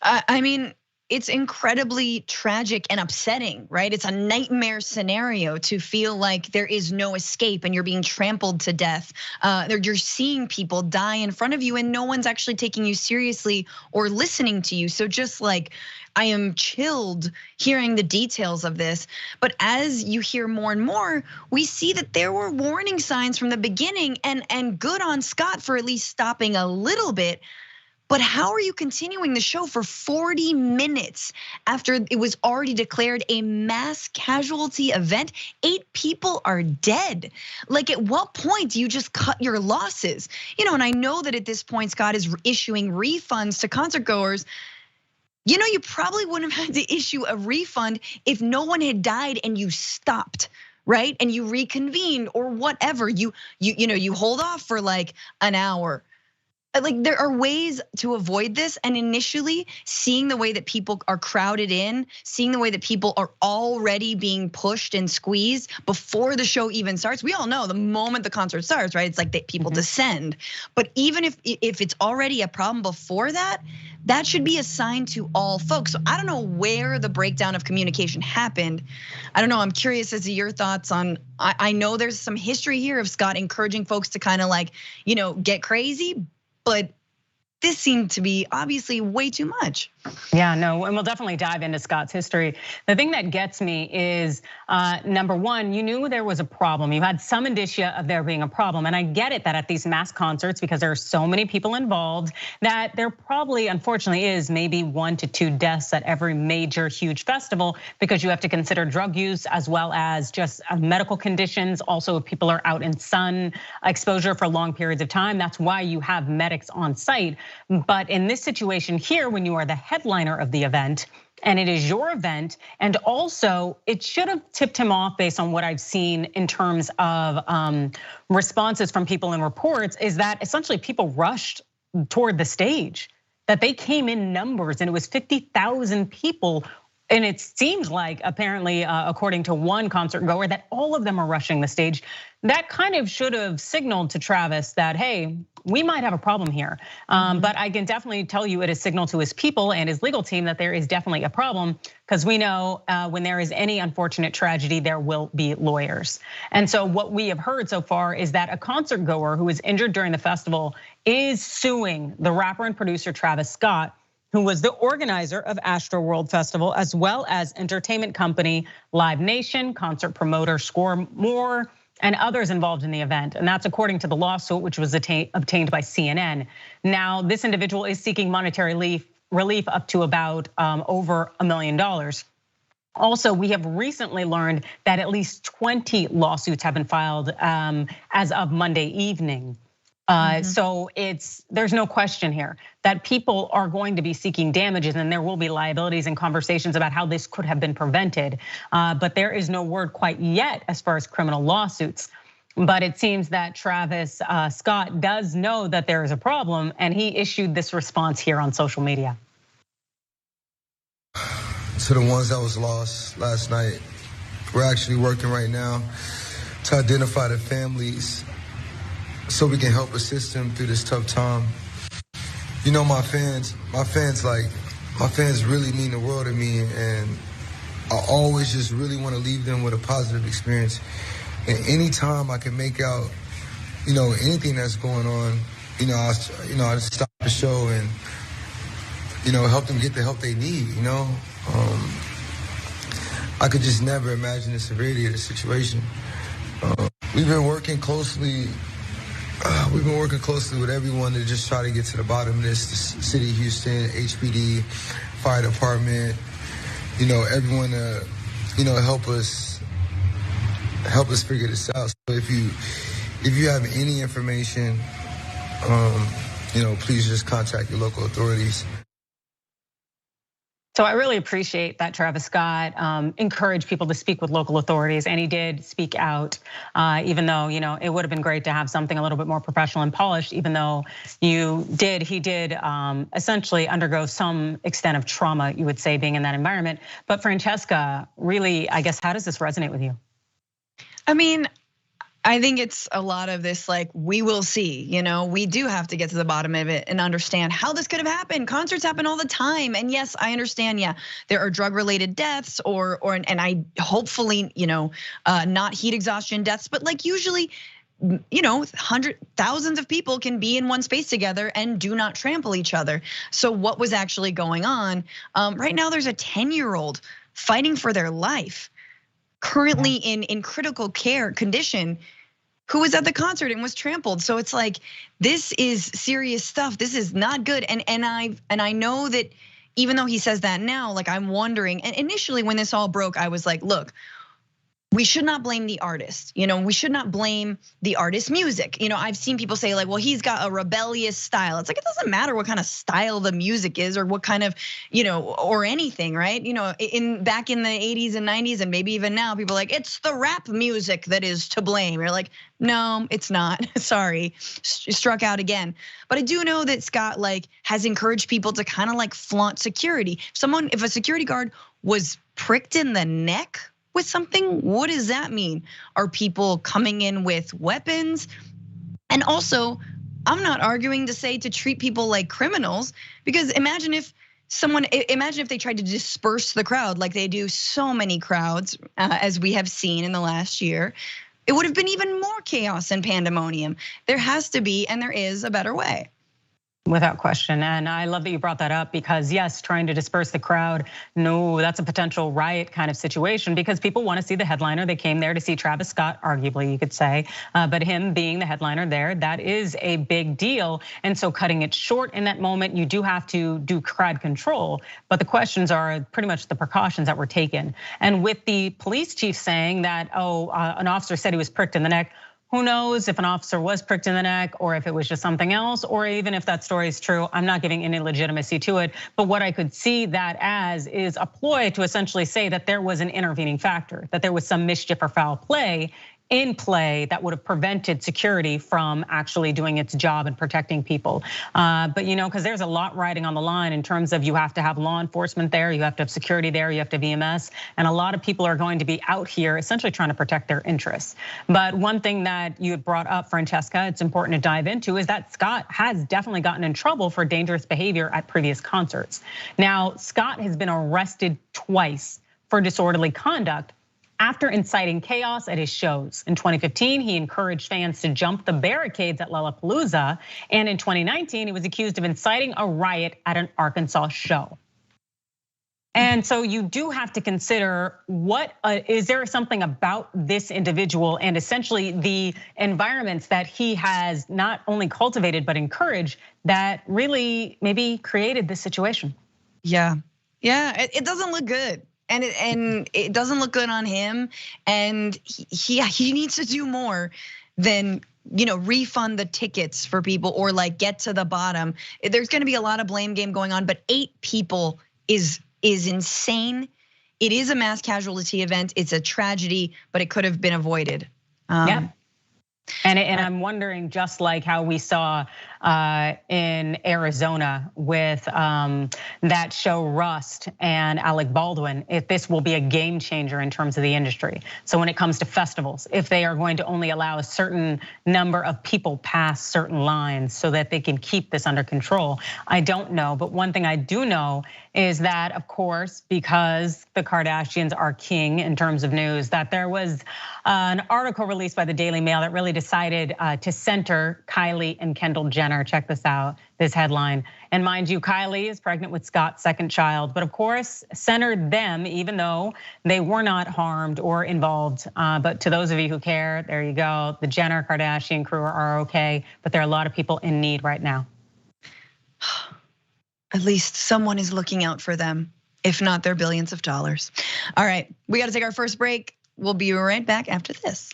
I mean, it's incredibly tragic and upsetting, right? It's a nightmare scenario to feel like there is no escape and you're being trampled to death. You're seeing people die in front of you and no one's actually taking you seriously or listening to you. So just like, I am chilled hearing the details of this. But as you hear more and more, we see that there were warning signs from the beginning, and good on Scott for at least stopping a little bit. But how are you continuing the show for 40 minutes after it was already declared a mass casualty event? 8 people are dead. Like, at what point do you just cut your losses? And I know that at this point, Scott is issuing refunds to concert goers. You probably wouldn't have had to issue a refund if no one had died and you stopped, right? And you reconvened or whatever. You hold off for like an hour. Like, there are ways to avoid this, and initially seeing the way that people are crowded in, seeing the way that people are already being pushed and squeezed before the show even starts. We all know the moment the concert starts, right? It's like that people descend. But even if it's already a problem before that, that should be a sign to all folks. So I don't know where the breakdown of communication happened. I don't know, I'm curious as to your thoughts on, I know there's some history here of Scott encouraging folks to kind of like, get crazy. But this seemed to be obviously way too much. Yeah, no, and we'll definitely dive into Scott's history. The thing that gets me is, number one, you knew there was a problem. You had some indicia of there being a problem. And I get it that at these mass concerts, because there are so many people involved, that there probably, unfortunately, is maybe 1 to 2 deaths at every major, huge festival, because you have to consider drug use as well as just medical conditions. Also, if people are out in sun exposure for long periods of time, that's why you have medics on site. But in this situation here, when you are the headliner of the event, and it is your event, and also it should have tipped him off based on what I've seen in terms of responses from people and reports, is that essentially people rushed toward the stage, that they came in numbers, and it was 50,000 people. And it seems like, apparently, according to one concert goer, that all of them are rushing the stage. That kind of should have signaled to Travis that, hey, we might have a problem here. But I can definitely tell you it is signaled to his people and his legal team that there is definitely a problem, because we know when there is any unfortunate tragedy, there will be lawyers. And so what we have heard so far is that a concert goer who was injured during the festival is suing the rapper and producer Travis Scott, who was the organizer of Astroworld Festival, as well as entertainment company Live Nation, concert promoter Score More, and others involved in the event. And that's according to the lawsuit, which was obtained by CNN. Now, this individual is seeking monetary relief up to about over $1 million. Also, we have recently learned that at least 20 lawsuits have been filed as of Monday evening. So there's no question here that people are going to be seeking damages, and there will be liabilities and conversations about how this could have been prevented. But there is no word quite yet as far as criminal lawsuits. But it seems that Travis Scott does know that there is a problem, and he issued this response here on social media. To the ones that was lost last night, we're actually working right now to identify the families so we can help assist them through this tough time. My fans really mean the world to me, and I always just really want to leave them with a positive experience. And anytime I can make out, anything that's going on, I just stop the show and, help them get the help they need, I could just never imagine the severity of the situation. We've been working closely with everyone to just try to get to the bottom of this. The city of Houston, HPD, fire department, everyone to, help us help us figure this out. So if you have any information, please just contact your local authorities. So I really appreciate that Travis Scott encouraged people to speak with local authorities, and he did speak out, even though it would have been great to have something a little bit more professional and polished. Even though he did essentially undergo some extent of trauma, you would say, being in that environment. But Francesca, really, I guess, how does this resonate with you? I mean, I think it's a lot of this, like, we will see, we do have to get to the bottom of it and understand how this could have happened. Concerts happen all the time. And yes, I understand, there are drug-related deaths and I hopefully, not heat exhaustion deaths, but like usually, thousands of people can be in one space together and do not trample each other. So what was actually going on? Right now, there's a 10-year-old fighting for their life, currently in critical care condition, who was at the concert and was trampled. So it's like, this is serious stuff. This is not good. And I know that even though he says that now, like, I'm wondering, and initially when this all broke, I was like, look, we should not blame the artist. We should not blame the artist's music. I've seen people say like, well, he's got a rebellious style. It's like, it doesn't matter what kind of style the music is or what kind of, or anything, right? Back in the 80s and 90s and maybe even now, people are like, it's the rap music that is to blame. You're like, no, it's not. Sorry, struck out again. But I do know that Scott has encouraged people to kind of like flaunt security. If a security guard was pricked in the neck with something, what does that mean? Are people coming in with weapons? And also, I'm not arguing to say to treat people like criminals, because imagine if they tried to disperse the crowd like they do so many crowds, as we have seen in the last year. It would have been even more chaos and pandemonium. There has to be, and there is, a better way. Without question, and I love that you brought that up, because yes, trying to disperse the crowd, no, that's a potential riot kind of situation, because people want to see the headliner. They came there to see Travis Scott, arguably you could say, but him being the headliner there, that is a big deal. And so cutting it short in that moment, you do have to do crowd control, but the questions are pretty much the precautions that were taken. And with the police chief saying that, an officer said he was pricked in the neck, who knows if an officer was pricked in the neck or if it was just something else, or even if that story is true. I'm not giving any legitimacy to it. But what I could see that as is a ploy to essentially say that there was an intervening factor, that there was some mischief or foul play in play that would have prevented security from actually doing its job and protecting people. But because there's a lot riding on the line in terms of, you have to have law enforcement there, you have to have security there, you have to have EMS, and a lot of people are going to be out here essentially trying to protect their interests. But one thing that you had brought up, Francesca, it's important to dive into, is that Scott has definitely gotten in trouble for dangerous behavior at previous concerts. Now, Scott has been arrested twice for disorderly conduct after inciting chaos at his shows. In 2015, he encouraged fans to jump the barricades at Lollapalooza. And in 2019, he was accused of inciting a riot at an Arkansas show. And so you do have to consider, is there something about this individual and essentially the environments that he has not only cultivated, but encouraged, that really maybe created this situation? Yeah, it doesn't look good. And it doesn't look good on him, and he needs to do more than refund the tickets for people or like get to the bottom. There's going to be a lot of blame game going on, but 8 people is insane. It is a mass casualty event. It's a tragedy, but it could have been avoided. Yeah. And I'm wondering, just like how we saw in Arizona with that show Rust and Alec Baldwin, if this will be a game changer in terms of the industry. So when it comes to festivals, if they are going to only allow a certain number of people past certain lines so that they can keep this under control, I don't know. But one thing I do know is that, of course, because the Kardashians are king in terms of news, that there was an article released by the Daily Mail that really decided to center Kylie and Kendall Jenner. Check this out, this headline. And mind you, Kylie is pregnant with Scott's second child, but of course, centered them, even though they were not harmed or involved. But to those of you who care, there you go. The Jenner Kardashian crew are okay, but there are a lot of people in need right now. At least someone is looking out for them, if not their billions of dollars. All right, we got to take our first break. We'll be right back after this.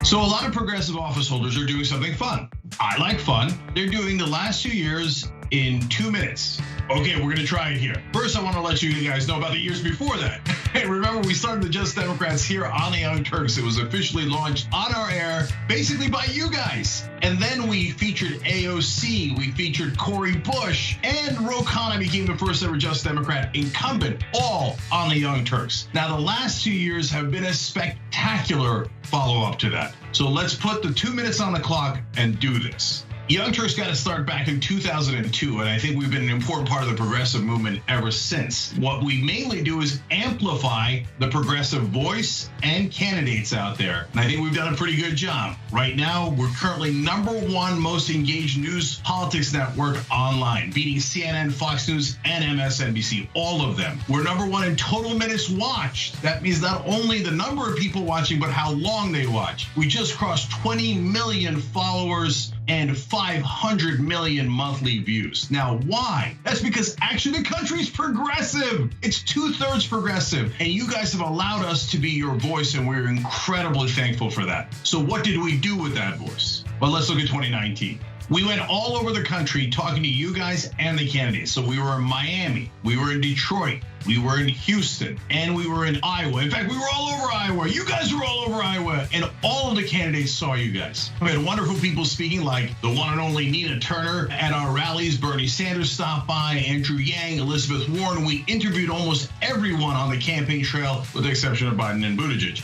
So a lot of progressive office holders are doing something fun. I like fun. They're doing the last 2 years in 2 minutes. Okay, we're gonna try it here. First, I wanna let you guys know about the years before that. Hey, remember we started the Just Democrats here on the Young Turks. It was officially launched on our air, basically by you guys. And then we featured AOC, we featured Cori Bush, and Ro Khanna became the first ever Just Democrat incumbent, all on the Young Turks. Now, the last 2 years have been a spectacular follow-up to that. So let's put the 2 minutes on the clock and do this. Young Turks got to start back in 2002, and I think we've been an important part of the progressive movement ever since. What we mainly do is amplify the progressive voice and candidates out there, and I think we've done a pretty good job. Right now, we're currently #1 most engaged news politics network online, beating CNN, Fox News, and MSNBC, all of them. We're #1 in total minutes watched. That means not only the number of people watching, but how long they watch. We just crossed 20 million followers and 500 million monthly views. Now, why? That's because actually the country's progressive. It's 2/3 progressive. And you guys have allowed us to be your voice, and we're incredibly thankful for that. So what did we do with that voice? Well, let's look at 2019. We went all over the country talking to you guys and the candidates. So we were in Miami, we were in Detroit, we were in Houston, and we were in Iowa. In fact, we were all over Iowa. You guys were all over Iowa, and all of the candidates saw you guys. We had wonderful people speaking, like the one and only Nina Turner at our rallies. Bernie Sanders stopped by, Andrew Yang, Elizabeth Warren. We interviewed almost everyone on the campaign trail, with the exception of Biden and Buttigieg.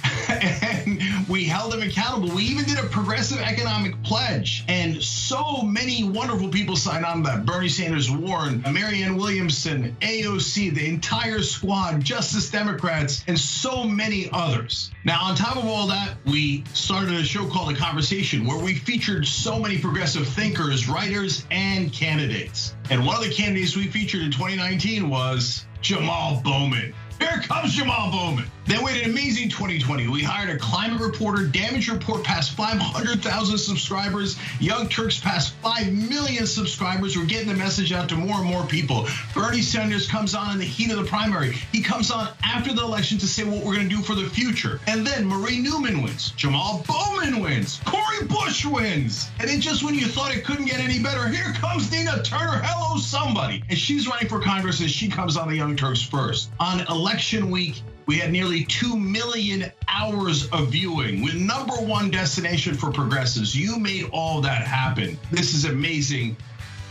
And we held them accountable. We even did a progressive economic pledge, and so many wonderful people signed on to that. Bernie Sanders, Warren, Marianne Williamson, AOC, the entire squad, Justice Democrats, and so many others. Now, on top of all that, we started a show called The Conversation, where we featured so many progressive thinkers, writers, and candidates. And one of the candidates we featured in 2019 was Jamal Bowman. Here comes Jamal Bowman. Then we had an amazing 2020. We hired a climate reporter. Damage Report passed 500,000 subscribers. Young Turks passed 5 million subscribers. We're getting the message out to more and more people. Bernie Sanders comes on in the heat of the primary. He comes on after the election to say what we're gonna do for the future. And then Marie Newman wins. Jamal Bowman wins. Cori Bush wins. And then just when you thought it couldn't get any better, here comes Nina Turner. Hello, somebody. And she's running for Congress, and she comes on the Young Turks first. On election week, we had nearly 2 million hours of viewing. We're #1 destination for progressives. You made all that happen. This is amazing,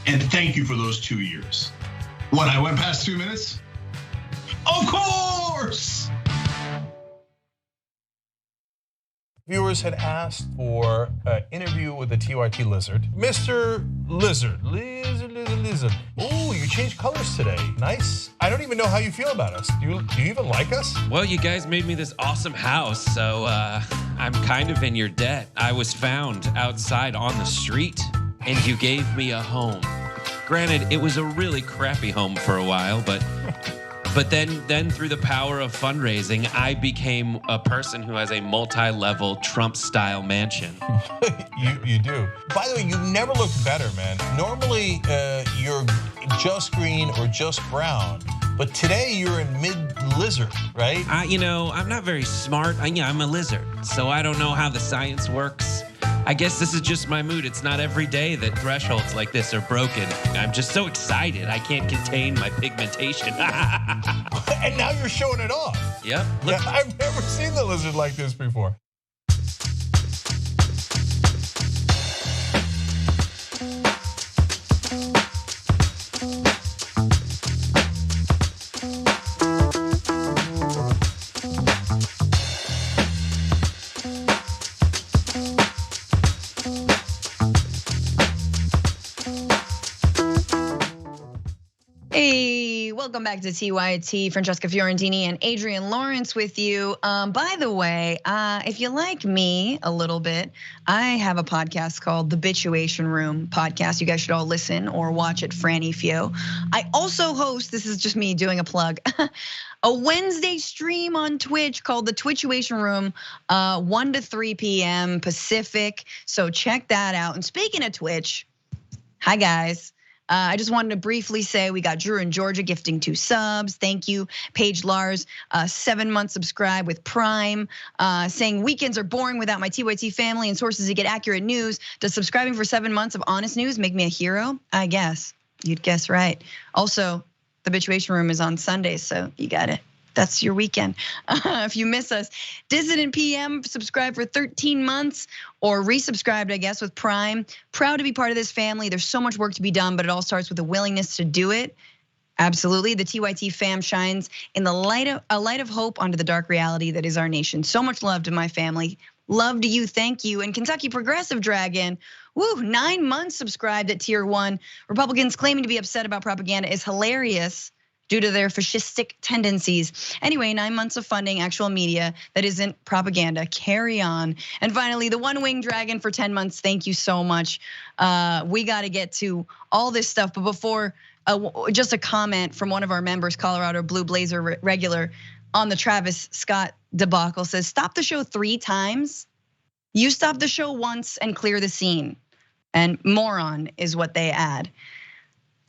and thank you for those 2 years. What, I went past 2 minutes? Of course! Viewers had asked for an interview with the TYT lizard. Mr. Lizard. Oh, you changed colors today. Nice. I don't even know how you feel about us. Do you even like us? Well, you guys made me this awesome house, so I'm kind of in your debt. I was found outside on the street, and you gave me a home. Granted, it was a really crappy home for a while, but then through the power of fundraising, I became a person who has a multi-level Trump-style mansion. You do. By the way, you never looked better, man. Normally, you're just green or just brown, but today you're in mid-lizard, right? I'm not very smart. I'm a lizard, so I don't know how the science works. I guess this is just my mood. It's not every day that thresholds like this are broken. I'm just so excited. I can't contain my pigmentation. And now you're showing it off. Yep. Yeah, I've never seen the lizard like this before. Hey, welcome back to TYT. Francesca Fiorentini and Adrian Lawrence with you. By the way, if you like me a little bit, I have a podcast called The Bituation Room podcast. You guys should all listen or watch it, Franny Fio. I also host, this is just me doing a plug, a Wednesday stream on Twitch called The Twitchuation Room, 1 to 3 p.m. Pacific. So check that out. And speaking of Twitch, hi guys. I just wanted to briefly say we got Drew in Georgia gifting 2 subs. Thank you. Paige Lars, 7-month subscribe with Prime, saying weekends are boring without my TYT family and sources to get accurate news. Does subscribing for 7 months of honest news make me a hero? I guess. You'd guess right. Also, the Bitchuation Room is on Sundays, so you got it. That's your weekend. If you miss us, Dissident PM subscribed for 13 months or resubscribed, I guess, with Prime. Proud to be part of this family. There's so much work to be done, but it all starts with a willingness to do it. Absolutely, the TYT fam shines in the light of hope onto the dark reality that is our nation. So much love to my family. Love to you, thank you. And Kentucky Progressive Dragon, 9 months subscribed at tier 1. Republicans claiming to be upset about propaganda is hilarious due to their fascistic tendencies. Anyway, 9 months of funding actual media that isn't propaganda. Carry on. And finally, the One Wing Dragon for 10 months. Thank you so much. We got to get to all this stuff, but before, just a comment from one of our members, Colorado Blue Blazer regular, on the Travis Scott debacle, says, stop the show 3 times. You stop the show once and clear the scene. And moron is what they add.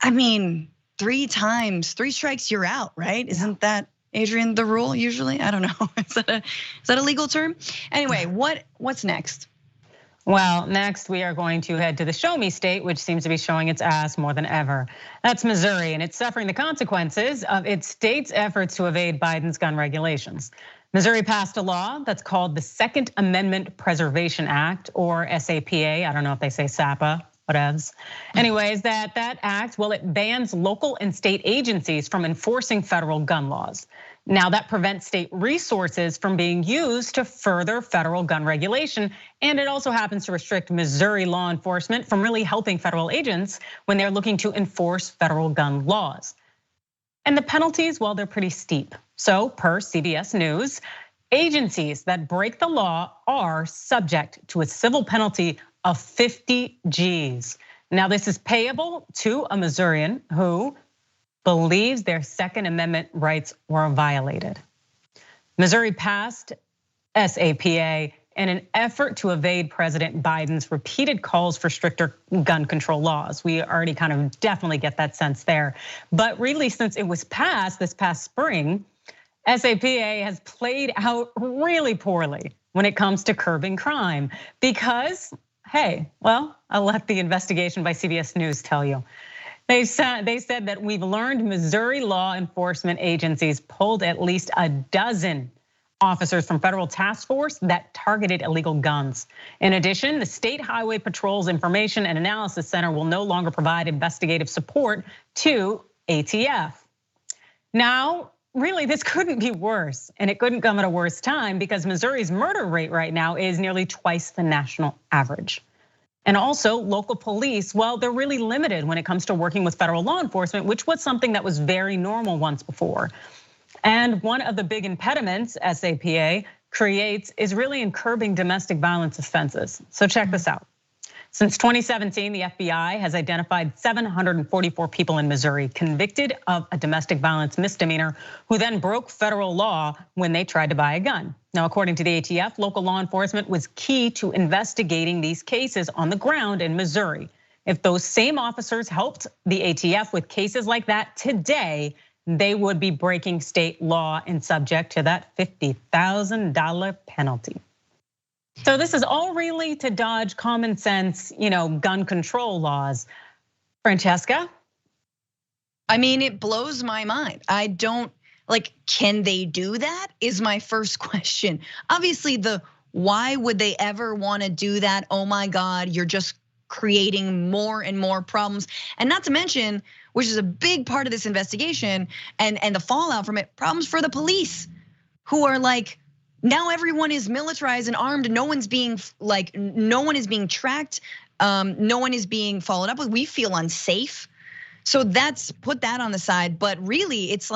I mean, 3 times, 3 strikes, you're out, right? Isn't that, Adrian, the rule usually? I don't know. Is that a legal term? Anyway, what's next? Well, next we are going to head to the show me state, which seems to be showing its ass more than ever. That's Missouri, and it's suffering the consequences of its state's efforts to evade Biden's gun regulations. Missouri passed a law that's called the Second Amendment Preservation Act, or SAPA. I don't know if they say SAPA, whatevs. Anyways, that act, well, it bans local and state agencies from enforcing federal gun laws. Now that prevents state resources from being used to further federal gun regulation. And it also happens to restrict Missouri law enforcement from really helping federal agents when they're looking to enforce federal gun laws. And the penalties, well, they're pretty steep. So per CBS News, agencies that break the law are subject to a civil penalty of 50 G's. Now this is payable to a Missourian who believes their Second Amendment rights were violated. Missouri passed SAPA in an effort to evade President Biden's repeated calls for stricter gun control laws. We already kind of definitely get that sense there. But really, since it was passed this past spring, SAPA has played out really poorly when it comes to curbing crime because, hey, well, I'll let the investigation by CBS News tell you. They said that we've learned Missouri law enforcement agencies pulled at least a dozen officers from federal task force that targeted illegal guns. In addition, the State Highway Patrol's Information and Analysis Center will no longer provide investigative support to ATF. Now, really, this couldn't be worse, and it couldn't come at a worse time because Missouri's murder rate right now is nearly twice the national average. And also local police, well, they're really limited when it comes to working with federal law enforcement, which was something that was very normal once before. And one of the big impediments SAPA creates is really in curbing domestic violence offenses. So check this out. Since 2017, the FBI has identified 744 people in Missouri convicted of a domestic violence misdemeanor who then broke federal law when they tried to buy a gun. Now, according to the ATF, local law enforcement was key to investigating these cases on the ground in Missouri. If those same officers helped the ATF with cases like that today, they would be breaking state law and subject to that $50,000 penalty. So this is all really to dodge common sense, gun control laws. Francesca? I mean, it blows my mind. I don't, can they do that is my first question. Obviously why would they ever wanna do that? Oh my God, you're just creating more and more problems. And not to mention, which is a big part of this investigation and the fallout from it, problems for the police who are now everyone is militarized and armed. No one is being tracked. No one is being followed up with. We feel unsafe. So put that on the side. But really, it's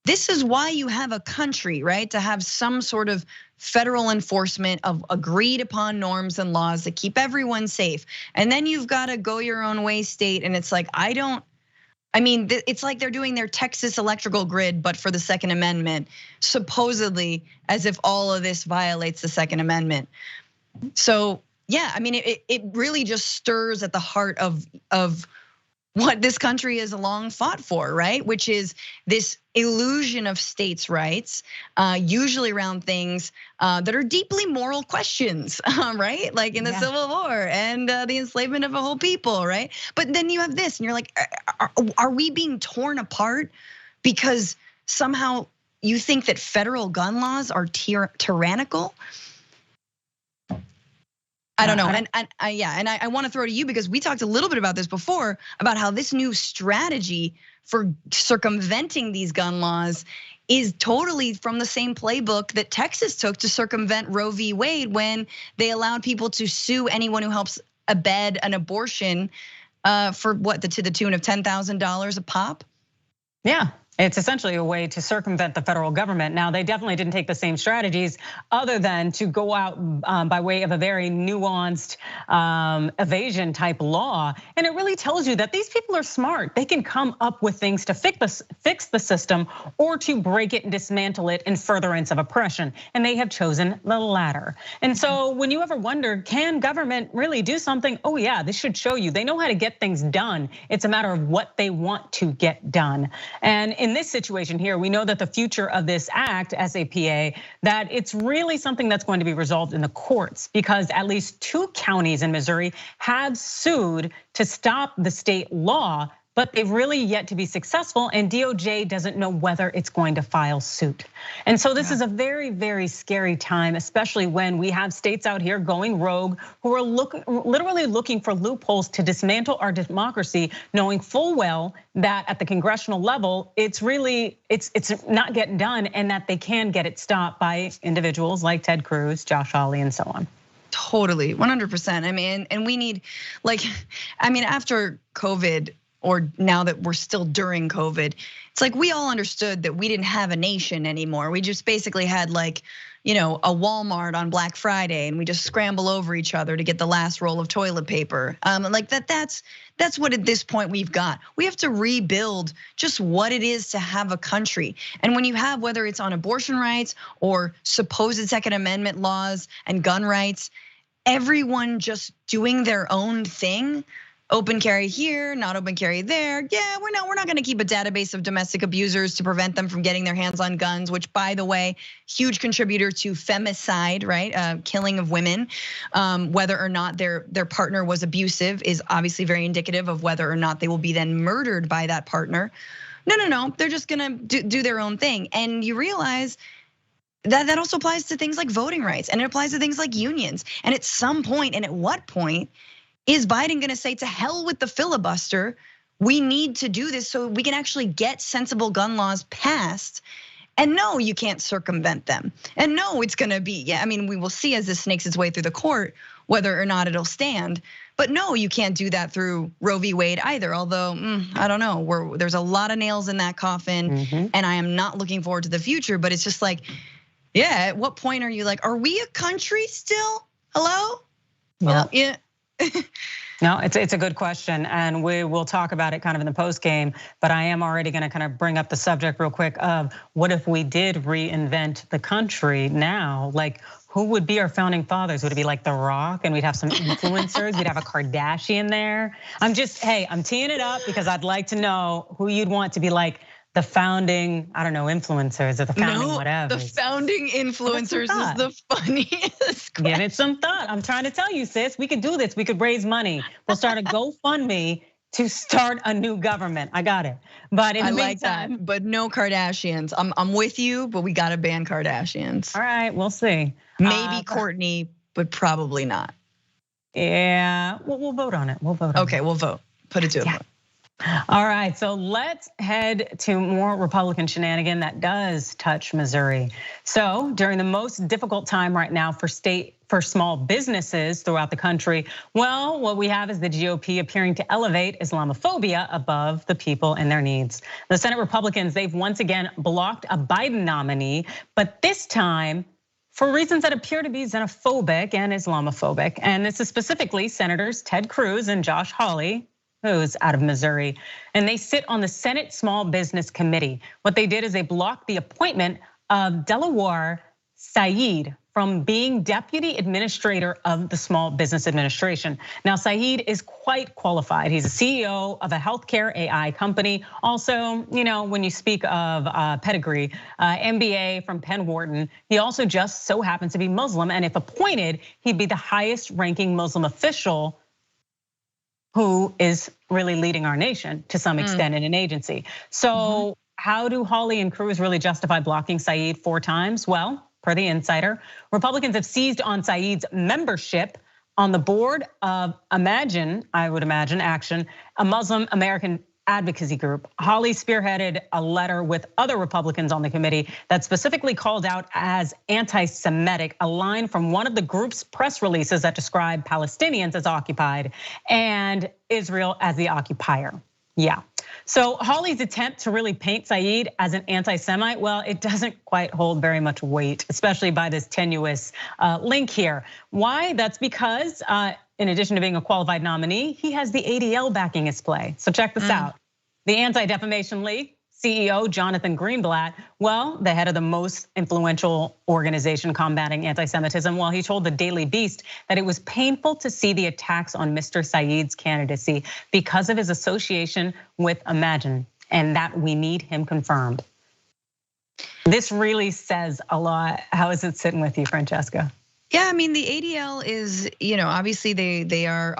this is why you have a country, right? To have some sort of federal enforcement of agreed upon norms and laws that keep everyone safe. And then you've got to go your own way state. And it's it's like they're doing their Texas electrical grid, but for the Second Amendment, supposedly as if all of this violates the Second Amendment. So yeah, it really just stirs at the heart of what this country has long fought for, right? Which is this illusion of states' rights, usually around things that are deeply moral questions, right? Like in the Civil War and the enslavement of a whole people, right? But then you have this and you're like, are we being torn apart because somehow you think that federal gun laws are tyrannical? I don't know, and I want to throw to you because we talked a little bit about this before about how this new strategy for circumventing these gun laws is totally from the same playbook that Texas took to circumvent Roe v. Wade when they allowed people to sue anyone who helps abet an abortion for what, to the tune of $10,000 a pop? Yeah. It's essentially a way to circumvent the federal government. Now, they definitely didn't take the same strategies other than to go out by way of a very nuanced evasion type law. And it really tells you that these people are smart. They can come up with things to fix the system or to break it and dismantle it in furtherance of oppression. And they have chosen the latter. And so when you ever wondered, can government really do something? Oh yeah, this should show you. They know how to get things done. It's a matter of what they want to get done. And in this situation here, we know that the future of this act, SAPA, that it's really something that's going to be resolved in the courts because at least 2 counties in Missouri have sued to stop the state law, but they've really yet to be successful, and DOJ doesn't know whether it's going to file suit. And so this is a very, very scary time, especially when we have states out here going rogue who are literally looking for loopholes to dismantle our democracy, knowing full well that at the congressional level, it's not getting done, and that they can get it stopped by individuals like Ted Cruz, Josh Hawley, and so on. Totally, 100%. I mean, and we need, after COVID, or now that we're still during COVID, it's like we all understood that we didn't have a nation anymore. We just basically had a Walmart on Black Friday, and we just scramble over each other to get the last roll of toilet paper. That's what at this point we've got. We have to rebuild just what it is to have a country. And when you have, whether it's on abortion rights or supposed Second Amendment laws and gun rights, everyone just doing their own thing. Open carry here, not open carry there. Yeah, we're not gonna keep a database of domestic abusers to prevent them from getting their hands on guns, which, by the way, huge contributor to femicide, right? Killing of women. Whether or not their partner was abusive is obviously very indicative of whether or not they will be then murdered by that partner. No, they're just gonna do their own thing. And you realize that also applies to things like voting rights, and it applies to things like unions. And at some point, and at what point, is Biden gonna say, to hell with the filibuster? We need to do this so we can actually get sensible gun laws passed. And no, you can't circumvent them. And no, it's gonna be, we will see as this snakes its way through the court whether or not it'll stand. But no, you can't do that through Roe v. Wade either. Although, I don't know, there's a lot of nails in that coffin, and I am not looking forward to the future. But it's just like, at what point are you like, are we a country still? Hello? Well, yeah. No, it's a good question, and we will talk about it kind of in the post game. But I am already going to kind of bring up the subject real quick of what if we did reinvent the country now? Like, who would be our founding fathers? Would it be like The Rock, and we'd have some influencers? We'd have a Kardashian there. I'm teeing it up because I'd like to know who you'd want to be like the founding, I don't know, influencers or the founding whatever. The founding influencers is the funniest. Give it some thought. I'm trying to tell you, sis, we could do this. We could raise money. We'll start a GoFundMe to start a new government. I got it. But in the meantime, that, but no Kardashians. I'm with you, but we gotta ban Kardashians. All right, we'll see. Maybe Courtney, but probably not. Yeah, we'll vote on it. We'll vote on it. Okay, we'll vote. Put it to a vote. All right, so let's head to more Republican shenanigan that does touch Missouri. So during the most difficult time right now for small businesses throughout the country, well, what we have is the GOP appearing to elevate Islamophobia above the people and their needs. The Senate Republicans, they've once again blocked a Biden nominee, but this time for reasons that appear to be xenophobic and Islamophobic. And this is specifically Senators Ted Cruz and Josh Hawley, who's out of Missouri, and they sit on the Senate Small Business Committee. What they did is they blocked the appointment of Delaware Saeed from being deputy administrator of the Small Business Administration. Now, Saeed is quite qualified. He's a CEO of a healthcare AI company. Also, when you speak of pedigree, MBA from Penn Wharton, he also just so happens to be Muslim. And if appointed, he'd be the highest ranking Muslim official who is really leading our nation to some extent in an agency. So how do Hawley and Cruz really justify blocking Saeed 4 times? Well, per the Insider, Republicans have seized on Saeed's membership on the board of I would imagine, Action, a Muslim American advocacy group. Hawley spearheaded a letter with other Republicans on the committee that specifically called out as anti-Semitic a line from one of the group's press releases that described Palestinians as occupied and Israel as the occupier. Yeah. So Hawley's attempt to really paint Saeed as an anti-Semite, well, it doesn't quite hold very much weight, especially by this tenuous link here. Why? That's because in addition to being a qualified nominee, he has the ADL backing his play. So check this out. The Anti-Defamation League CEO Jonathan Greenblatt, well, the head of the most influential organization combating anti-Semitism, well, he told the Daily Beast that it was painful to see the attacks on Mr. Saeed's candidacy because of his association with Imagine, and that we need him confirmed. This really says a lot. How is it sitting with you, Francesca? Yeah, I mean, the ADL is, obviously they are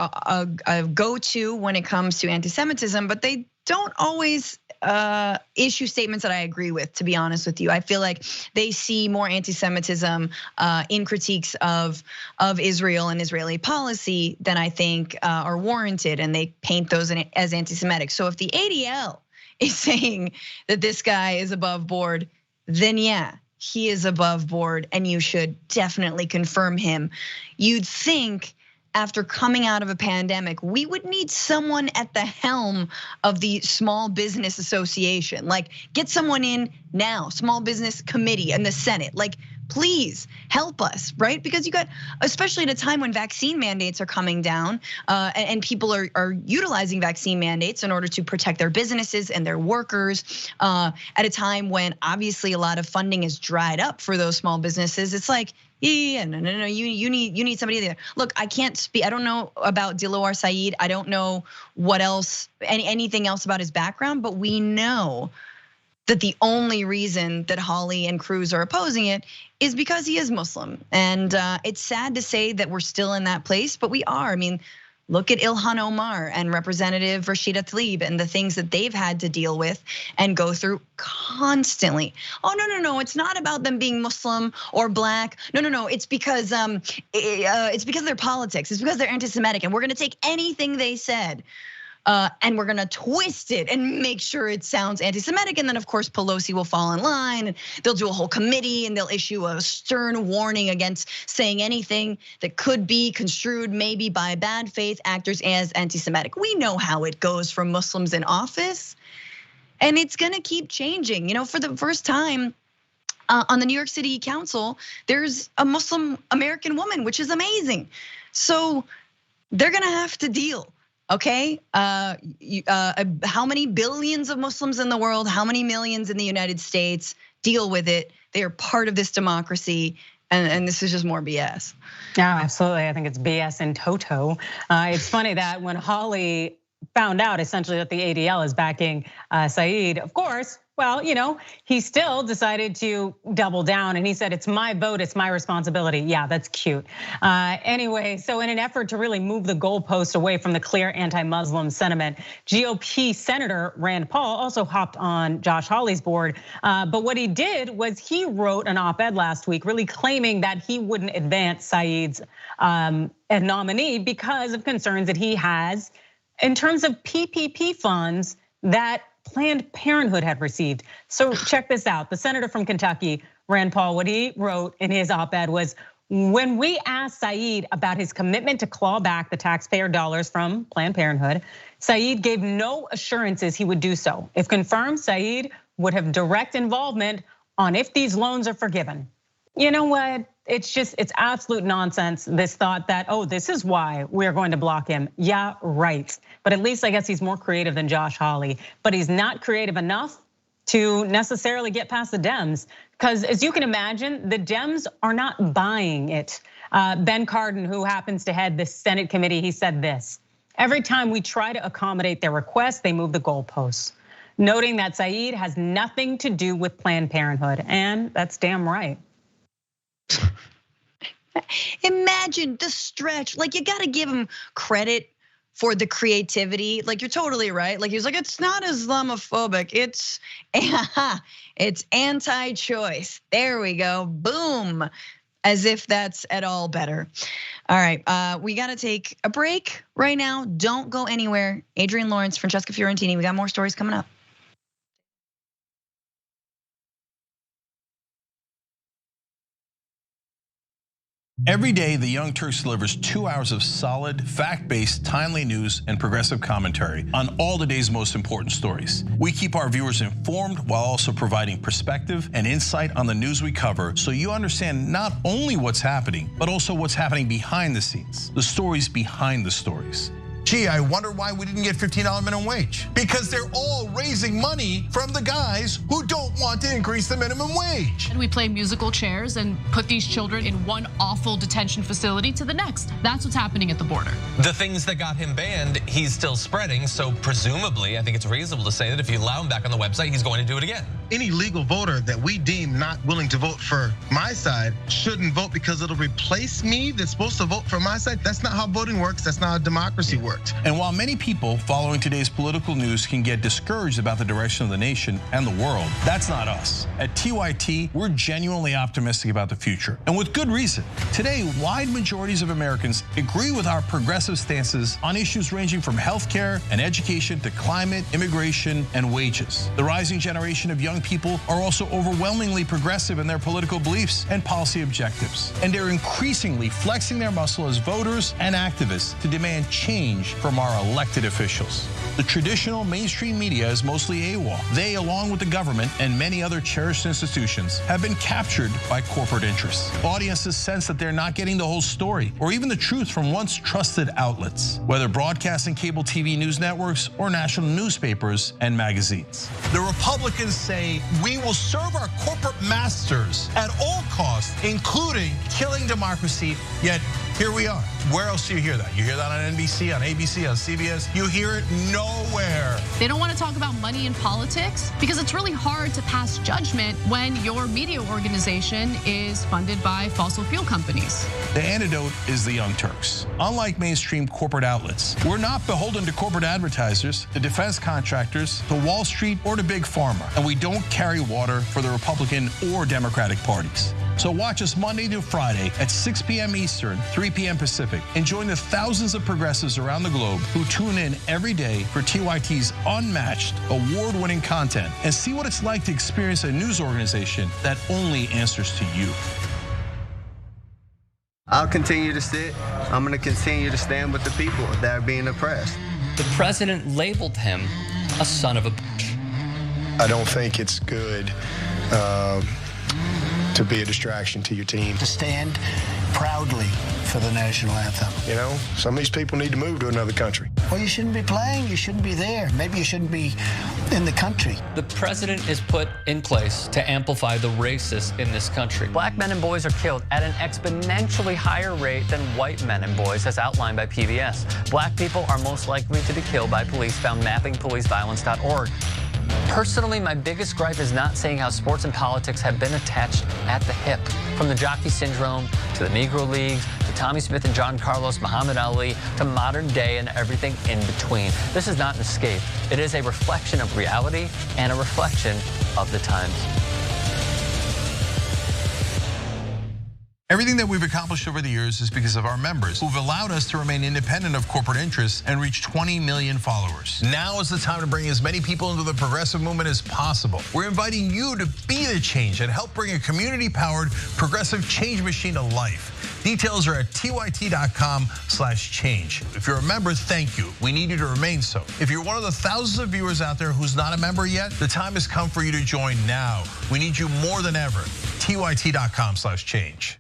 a go-to when it comes to anti-Semitism, but they don't always issue statements that I agree with, to be honest with you. I feel like they see more anti-Semitism in critiques of Israel and Israeli policy than I think are warranted, and they paint those as anti-Semitic. So if the ADL is saying that this guy is above board, then yeah, he is above board and you should definitely confirm him. You'd think after coming out of a pandemic, we would need someone at the helm of the Small Business Association. Like, get someone in now, Small Business Committee and the Senate. Like, please help us, right? Because you got, especially at a time when vaccine mandates are coming down, and people are utilizing vaccine mandates in order to protect their businesses and their workers. At a time when obviously a lot of funding is dried up for those small businesses, it's like, yeah, no. You need somebody there. Look, I can't speak. I don't know about Dilawar Saeed. I don't know what else, anything else about his background. But we know that the only reason that Hawley and Cruz are opposing it is because he is Muslim. And it's sad to say that we're still in that place, but we are. I mean, look at Ilhan Omar and Representative Rashida Tlaib and the things that they've had to deal with and go through constantly. Oh, no, it's not about them being Muslim or black. No, it's because of their politics. It's because they're anti-Semitic, and we're gonna take anything they said and we're gonna twist it and make sure it sounds anti-Semitic. And then of course Pelosi will fall in line, and they'll do a whole committee and they'll issue a stern warning against saying anything that could be construed maybe by bad faith actors as anti-Semitic. We know how it goes for Muslims in office, and it's gonna keep changing. For the first time on the New York City Council, there's a Muslim American woman, which is amazing. So they're gonna have to deal. Okay, how many billions of Muslims in the world, how many millions in the United States? Deal with it. They are part of this democracy, and this is just more BS. Yeah, absolutely. I think it's BS in toto. It's funny that when Hawley found out essentially that the ADL is backing Saeed, of course, well, he still decided to double down, and he said, it's my vote, it's my responsibility. Yeah, that's cute. Anyway, so in an effort to really move the goalpost away from the clear anti-Muslim sentiment, GOP Senator Rand Paul also hopped on Josh Hawley's board. But what he did was he wrote an op-ed last week really claiming that he wouldn't advance Saeed's nominee because of concerns that he has in terms of PPP funds that Planned Parenthood had received. So check this out. The senator from Kentucky, Rand Paul, what he wrote in his op-ed was, when we asked Saeed about his commitment to claw back the taxpayer dollars from Planned Parenthood, Saeed gave no assurances he would do so. If confirmed, Saeed would have direct involvement on if these loans are forgiven. You know what? It's absolute nonsense. This thought that, this is why we're going to block him. Yeah, right. But at least I guess he's more creative than Josh Hawley. But he's not creative enough to necessarily get past the Dems. Because as you can imagine, the Dems are not buying it. Ben Cardin, who happens to head the Senate committee, he said this: every time we try to accommodate their requests, they move the goalposts. Noting that Saeed has nothing to do with Planned Parenthood, and that's damn right. Imagine the stretch. Like, you gotta give him credit for the creativity. Like, you're totally right. Like, he was like, it's not Islamophobic, it's anti-choice. There we go, boom. As if that's at all better. All right, we gotta take a break right now. Don't go anywhere. Adrian Lawrence, Francesca Fiorentini, we got more stories coming up. Every day, the Young Turks delivers 2 hours of solid, fact-based, timely news and progressive commentary on all the day's most important stories. We keep our viewers informed while also providing perspective and insight on the news we cover, so you understand not only what's happening, but also what's happening behind the scenes, the stories behind the stories. Gee, I wonder why we didn't get $15 minimum wage. Because they're all raising money from the guys who don't want to increase the minimum wage. And we play musical chairs and put these children in one awful detention facility to the next. That's what's happening at the border. The things that got him banned, he's still spreading. So presumably, I think it's reasonable to say that if you allow him back on the website, he's going to do it again. Any legal voter that we deem not willing to vote for my side shouldn't vote because it'll replace me that's supposed to vote for my side. That's not how voting works. That's not how democracy works. And while many people following today's political news can get discouraged about the direction of the nation and the world, that's not us. At TYT, we're genuinely optimistic about the future, and with good reason. Today, wide majorities of Americans agree with our progressive stances on issues ranging from healthcare and education to climate, immigration, and wages. The rising generation of young people are also overwhelmingly progressive in their political beliefs and policy objectives, and they're increasingly flexing their muscle as voters and activists to demand change from our elected officials. The traditional mainstream media is mostly AWOL. They, along with the government and many other cherished institutions, have been captured by corporate interests. Audiences sense that they're not getting the whole story or even the truth from once trusted outlets, whether broadcasting cable TV news networks or national newspapers and magazines. The Republicans say we will serve our corporate masters at all costs, including killing democracy, yet here we are. Where else do you hear that? You hear that on NBC, on ABC, on CBS? You hear it nowhere. They don't want to talk about money in politics because it's really hard to pass judgment when your media organization is funded by fossil fuel companies. The antidote is the Young Turks. Unlike mainstream corporate outlets, we're not beholden to corporate advertisers, to defense contractors, to Wall Street, or to Big Pharma. And we don't carry water for the Republican or Democratic parties. So watch us Monday through Friday at 6 p.m. Eastern, 3 p.m. Pacific, and join the thousands of progressives around the globe who tune in every day for TYT's unmatched, award-winning content and see what it's like to experience a news organization that only answers to you. I'll continue to sit. I'm going to continue to stand with the people that are being oppressed. The president labeled him a son of a bitch. I don't think it's good to be a distraction to your team. To stand proudly for the national anthem. You know, some of these people need to move to another country. Well, you shouldn't be playing, you shouldn't be there. Maybe you shouldn't be in the country. The president is put in place to amplify the racists in this country. Black men and boys are killed at an exponentially higher rate than white men and boys, as outlined by PBS. Black people are most likely to be killed by police, found mappingpoliceviolence.org. Personally, my biggest gripe is not saying how sports and politics have been attached at the hip. From the jockey syndrome, to the Negro Leagues, to Tommy Smith and John Carlos, Muhammad Ali, to modern day and everything in between. This is not an escape. It is a reflection of reality and a reflection of the times. Everything that we've accomplished over the years is because of our members who've allowed us to remain independent of corporate interests and reach 20 million followers. Now is the time to bring as many people into the progressive movement as possible. We're inviting you to be the change and help bring a community-powered progressive change machine to life. Details are at tyt.com/change. If you're a member, thank you. We need you to remain so. If you're one of the thousands of viewers out there who's not a member yet, the time has come for you to join now. We need you more than ever. tyt.com/change.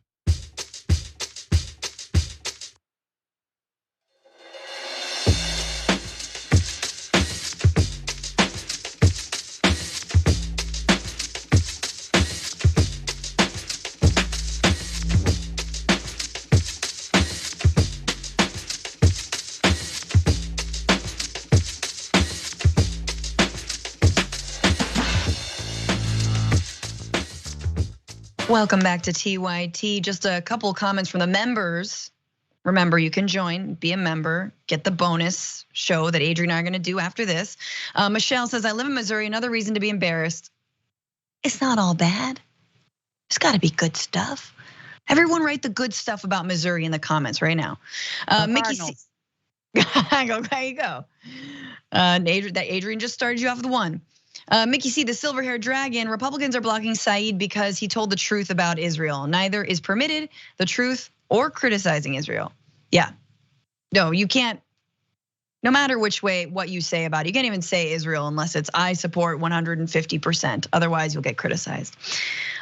Welcome back to TYT. Just a couple comments from the members. Remember, you can join, be a member, get the bonus show that Adrian and I are gonna do after this. Michelle says, I live in Missouri, another reason to be embarrassed. It's not all bad. There's gotta be good stuff. Everyone write the good stuff about Missouri in the comments right now. Mickey C. There you go. Adrian just started you off with one. Mickey C, the silver-haired dragon, Republicans are blocking Saeed because he told the truth about Israel. Neither is permitted, the truth or criticizing Israel. Yeah, no, you can't, no matter which way, what you say about it, you can't even say Israel unless it's I support 150%. Otherwise you'll get criticized.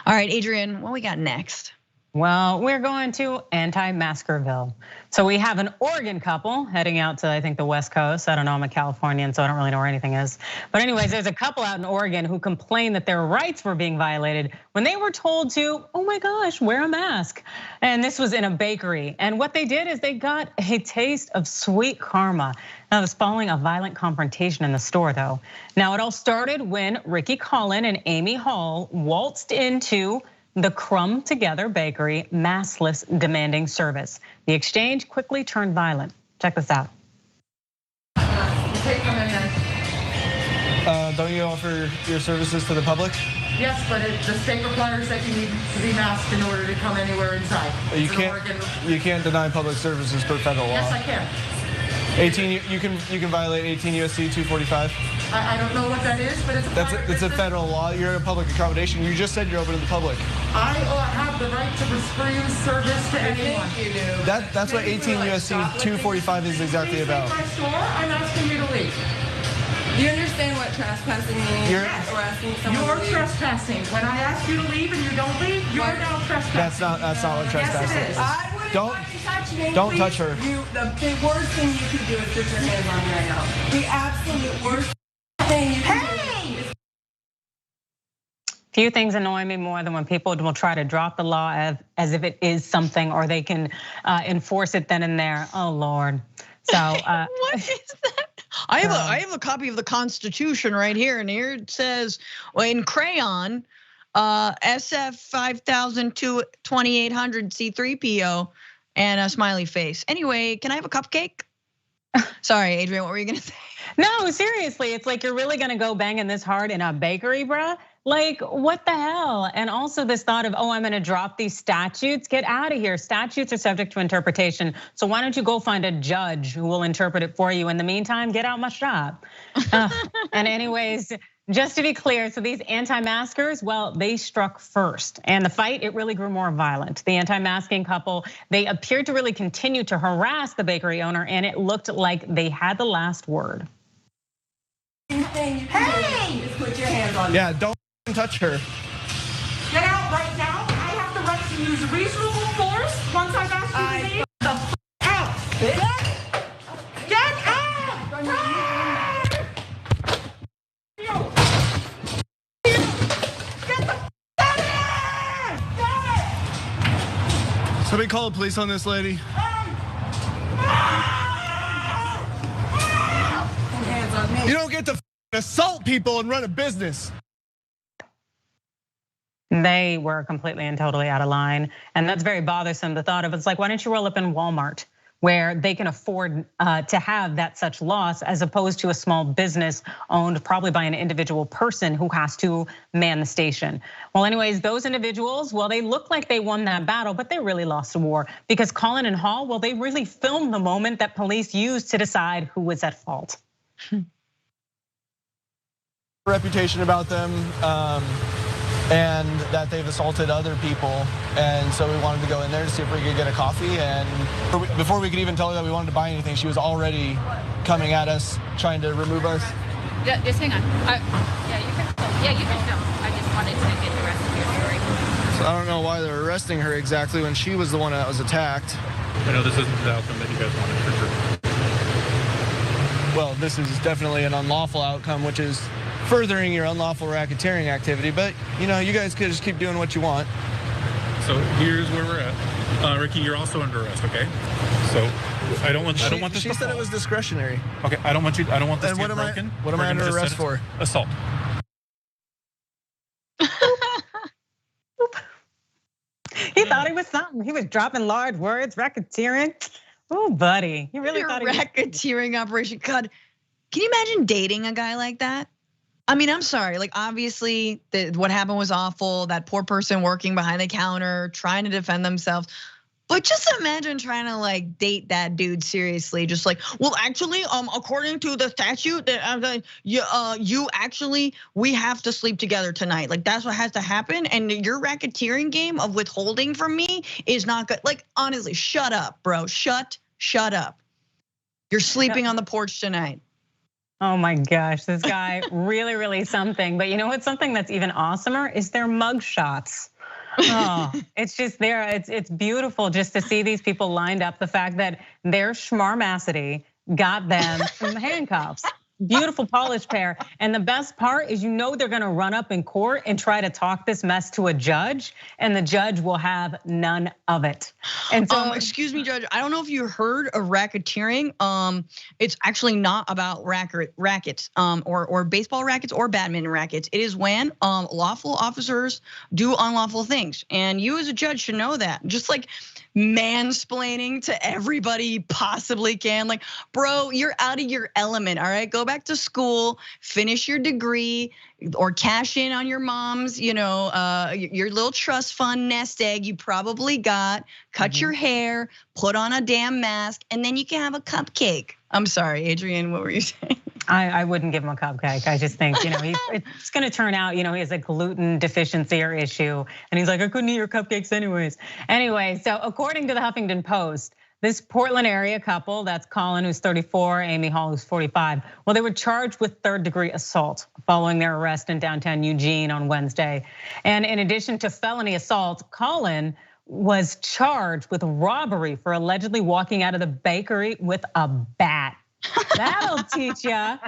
All right, Adrian, what we got next? Well, we're going to anti-maskerville. So we have an Oregon couple heading out to, I think, the West Coast. I don't know, I'm a Californian, so I don't really know where anything is. But anyways, there's a couple out in Oregon who complained that their rights were being violated when they were told to, oh my gosh, wear a mask. And this was in a bakery. And what they did is they got a taste of sweet karma. Now, it was following a violent confrontation in the store, though. Now, it all started when Ricky Collin and Amy Hall waltzed into the Crumb Together Bakery maskless demanding service. The exchange quickly turned violent. Check this out. Don't you offer your services to the public? Yes, but the state requires that you need to be masked in order to come anywhere inside. You can't deny public services per federal law. Yes, I can. 18, you can violate 18 USC 245. I don't know what that is, but it's a federal law. You're a public accommodation. You just said you're open to the public. I have the right to refuse service to anyone. That's what 18 USC 245 is exactly about. My store, I'm asking you to leave. Do you understand what trespassing means? Yes. Or asking someone You're to leave? trespassing. When I ask you to leave and you don't leave, you're now trespassing. That's not what trespassing is. I wouldn't Don't touch her. The worst thing you could do is put your hands on me right now. The absolute worst thing you can do. Few things annoy me more than when people will try to drop the law as if it is something, or they can enforce it then and there. Oh Lord. So what is that? I have a copy of the Constitution right here, and here it says, well, in crayon, SF 5000 to 2800 C3PO, and a smiley face. Anyway, can I have a cupcake? Sorry, Adrian, what were you gonna say? No, seriously, it's like you're really gonna go banging this hard in a bakery, bruh? Like, what the hell? And also this thought of, I'm gonna drop these statutes. Get out of here. Statutes are subject to interpretation. So why don't you go find a judge who will interpret it for you? In the meantime, get out my shop. And anyways, just to be clear, so these anti-maskers, well, they struck first. And the fight, it really grew more violent. The anti-masking couple, they appeared to really continue to harass the bakery owner, and it looked like they had the last word. Hey! Just put your hands on me. Yeah, don't touch her. Get out right now. I have the right to use reasonable force once I've asked you to leave. The out. Get out! Somebody call the police on this lady. Hands on me. You don't get to assault people and run a business. They were completely and totally out of line. And that's very bothersome. The thought of it's like, why don't you roll up in Walmart where they can afford to have that such loss, as opposed to a small business owned probably by an individual person who has to man the station. Well, anyways, those individuals, well, they look like they won that battle, but they really lost the war, because Collin and Hall, well, they really filmed the moment that police used to decide who was at fault. Reputation about them, and that they've assaulted other people. And so we wanted to go in there to see if we could get a coffee. And before we could even tell her that we wanted to buy anything, she was already coming at us, trying to remove us. Yeah, just hang on. Yeah, you can go. I just wanted to get the rest of your story. So I don't know why they're arresting her exactly when she was the one that was attacked. I know this isn't the outcome that you guys wanted for sure. Well, this is definitely an unlawful outcome, which is furthering your unlawful racketeering activity. But you guys could just keep doing what you want. So here's where we're at. Ricky, you're also under arrest, okay? So I don't want this. She said it was discretionary. Okay, I don't want this to get broken. What am I under arrest for? Assault. thought he was something. He was dropping large words, racketeering. Oh, buddy, he really thought he was racketeering operation. God, can you imagine dating a guy like that? I mean, I'm sorry. Like, obviously, what happened was awful. That poor person working behind the counter, trying to defend themselves. But just imagine trying to like date that dude seriously. Just like, well, actually, according to the statute, that you actually, we have to sleep together tonight. Like that's what has to happen. And your racketeering game of withholding from me is not good. Like honestly, shut up, bro. Shut up. You're sleeping on the porch tonight. Oh my gosh, this guy really something. But you know what's something that's even awesomer is their mug shots. Oh, it's just there. It's beautiful just to see these people lined up. The fact that their schmarmacity got them some handcuffs. Beautiful polished pair. And the best part is, you know, they're gonna run up in court and try to talk this mess to a judge, and the judge will have none of it. And so, excuse me, Judge, I don't know if you heard of racketeering. It's actually not about rackets, or baseball rackets or badminton rackets. It is when lawful officers do unlawful things, and you as a judge should know that. Just like mansplaining to everybody you possibly can. Like, bro, you're out of your element, all right? Go back to school, finish your degree, or cash in on your mom's, your little trust fund nest egg you probably got, cut your hair, put on a damn mask, and then you can have a cupcake. I'm sorry, Adrian, what were you saying? I wouldn't give him a cupcake. I just think, it's gonna turn out, he has a gluten deficiency or issue. And he's like, I couldn't eat your cupcakes anyways. Anyway, so according to the Huffington Post, this Portland area couple, that's Colin, who's 34, Amy Hall, who's 45. Well, they were charged with third-degree assault following their arrest in downtown Eugene on Wednesday. And in addition to felony assault, Colin was charged with robbery for allegedly walking out of the bakery with a bat. That'll teach you.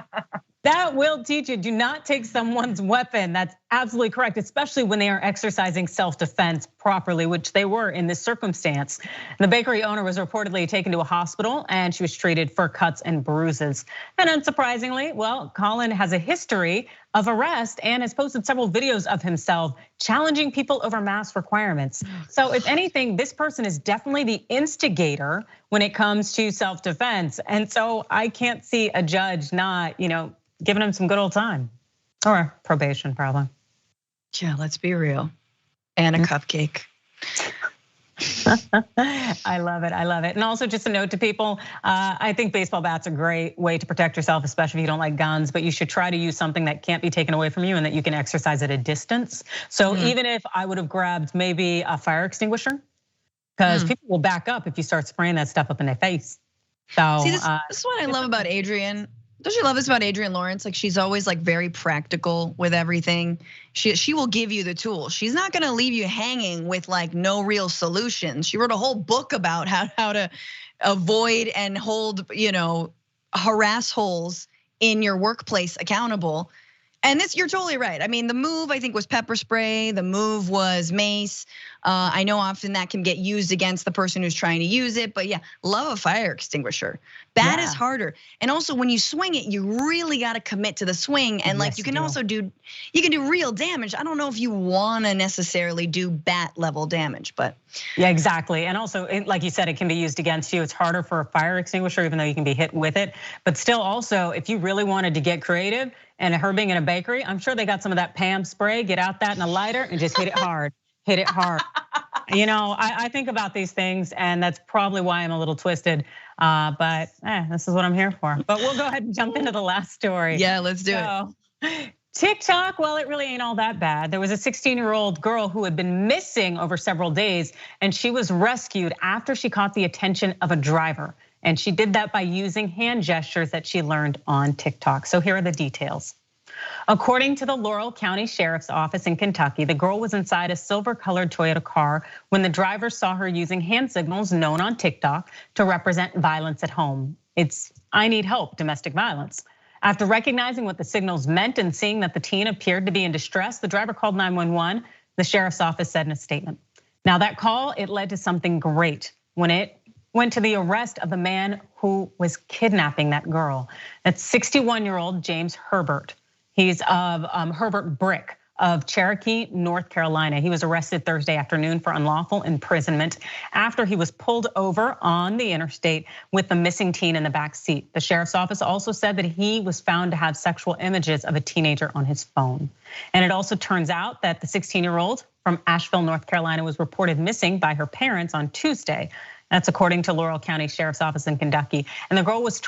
That will teach you. Do not take someone's weapon. That's absolutely correct, especially when they are exercising self-defense properly, which they were in this circumstance. The bakery owner was reportedly taken to a hospital, and she was treated for cuts and bruises. And unsurprisingly, well, Colin has a history of arrest and has posted several videos of himself challenging people over mask requirements. So if anything, this person is definitely the instigator when it comes to self-defense. And so I can't see a judge not, giving him some good old time, or probation probably. Yeah, let's be real. And a cupcake. I love it, And also just a note to people, I think baseball bats are a great way to protect yourself, especially if you don't like guns, but you should try to use something that can't be taken away from you and that you can exercise at a distance. So even if I would have grabbed maybe a fire extinguisher, because people will back up if you start spraying that stuff up in their face. So see, this is what I love about Adrian. Don't you love this about Adrian Lawrence? Like, she's always like very practical with everything. She will give you the tools. She's not gonna leave you hanging with like no real solutions. She wrote a whole book about how to avoid and hold, harass holes in your workplace accountable. And this, you're totally right. I mean, the move I think was pepper spray. The move was mace. I know often that can get used against the person who's trying to use it, but yeah, love a fire extinguisher. That is harder. And also when you swing it, you really gotta commit to the swing. And like you can also do real damage. I don't know if you wanna necessarily do bat level damage, but. Yeah, exactly. And also, like you said, it can be used against you. It's harder for a fire extinguisher, even though you can be hit with it. But still also, if you really wanted to get creative, and her being in a bakery, I'm sure they got some of that Pam spray, get out that in a lighter and just hit it hard. Hit it hard. I think about these things, and that's probably why I'm a little twisted. But this is what I'm here for. But we'll go ahead and jump into the last story. Yeah, let's do it. TikTok, well, it really ain't all that bad. There was a 16-year-old girl who had been missing over several days, and she was rescued after she caught the attention of a driver. And she did that by using hand gestures that she learned on TikTok. So here are the details. According to the Laurel County Sheriff's Office in Kentucky, the girl was inside a silver-colored Toyota car when the driver saw her using hand signals known on TikTok to represent violence at home. It's "I need help," domestic violence. After recognizing what the signals meant and seeing that the teen appeared to be in distress, the driver called 911, the sheriff's office said in a statement. Now that call, it led to something great when it went to the arrest of the man who was kidnapping that girl. That's 61-year-old James Herbert. He's of Herbert Brick, of Cherokee, North Carolina. He was arrested Thursday afternoon for unlawful imprisonment after he was pulled over on the interstate with the missing teen in the back seat. The sheriff's office also said that he was found to have sexual images of a teenager on his phone. And it also turns out that the 16-year-old from Asheville, North Carolina was reported missing by her parents on Tuesday. That's according to Laurel County Sheriff's Office in Kentucky. And the girl was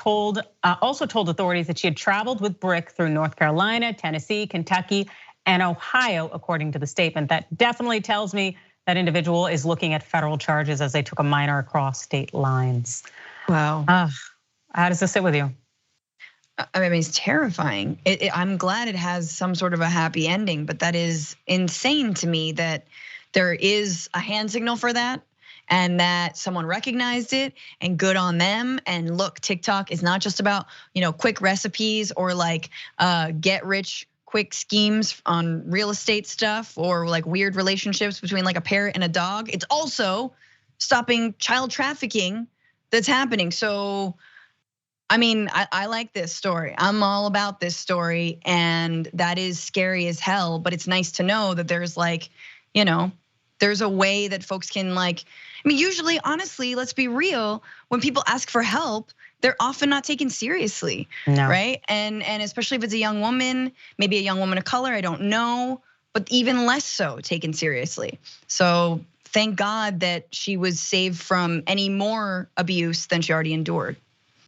also told authorities that she had traveled with Brick through North Carolina, Tennessee, Kentucky, and Ohio, according to the statement. That definitely tells me that individual is looking at federal charges as they took a minor across state lines. Wow. How does this sit with you? I mean, it's terrifying. I'm glad it has some sort of a happy ending, but that is insane to me that there is a hand signal for that. And that someone recognized it, and good on them. And look, TikTok is not just about quick recipes or like get rich quick schemes on real estate stuff or like weird relationships between like a parrot and a dog. It's also stopping child trafficking that's happening. So, I mean, I like this story. I'm all about this story, and that is scary as hell. But it's nice to know that there's like, there's a way that folks can like. I mean, usually, honestly, let's be real. When people ask for help, they're often not taken seriously, right? And especially if it's a young woman, maybe a young woman of color, I don't know, but even less so taken seriously. So thank God that she was saved from any more abuse than she already endured.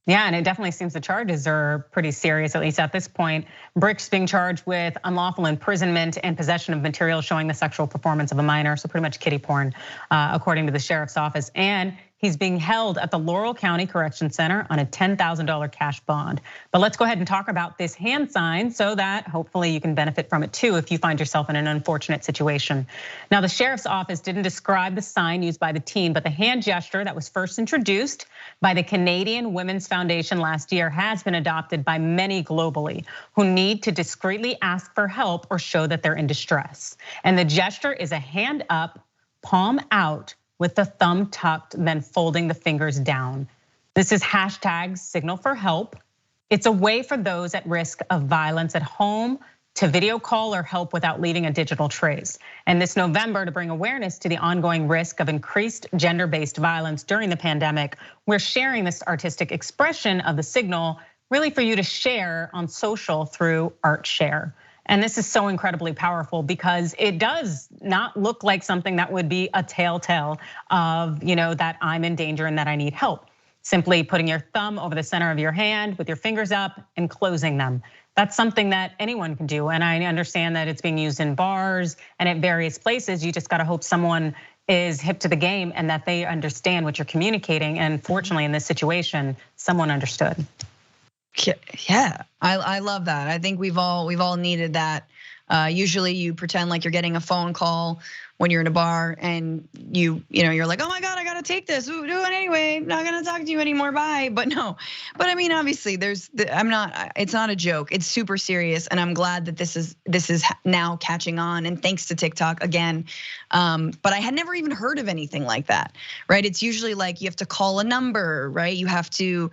Yeah, and it definitely seems the charges are pretty serious, at least at this point. Brick's being charged with unlawful imprisonment and possession of material showing the sexual performance of a minor, so pretty much kiddie porn, according to the sheriff's office. And he's being held at the Laurel County Correction Center on a $10,000 cash bond. But let's go ahead and talk about this hand sign so that hopefully you can benefit from it too if you find yourself in an unfortunate situation. Now, the sheriff's office didn't describe the sign used by the teen, but the hand gesture that was first introduced by the Canadian Women's Foundation last year has been adopted by many globally who need to discreetly ask for help or show that they're in distress. And the gesture is a hand up, palm out, with the thumb tucked, then folding the fingers down. This is hashtag signal for help. It's a way for those at risk of violence at home to video call or help without leaving a digital trace. And this November, to bring awareness to the ongoing risk of increased gender-based violence during the pandemic, we're sharing this artistic expression of the signal really for you to share on social through ArtShare. And this is so incredibly powerful because it does not look like something that would be a telltale of that I'm in danger and that I need help. Simply putting your thumb over the center of your hand with your fingers up and closing them. That's something that anyone can do. And I understand that it's being used in bars and at various places. You just gotta hope someone is hip to the game and that they understand what you're communicating. And fortunately in this situation, someone understood. Yeah, I love that. I think we've all needed that. Usually you pretend like you're getting a phone call when you're in a bar and you're like, oh my God, I gotta take this. Ooh, do it anyway. Not gonna talk to you anymore. Bye. But no, but I mean, obviously, it's not a joke. It's super serious, and I'm glad that this is now catching on. And thanks to TikTok again. But I had never even heard of anything like that, right? It's usually like you have to call a number, right? You have to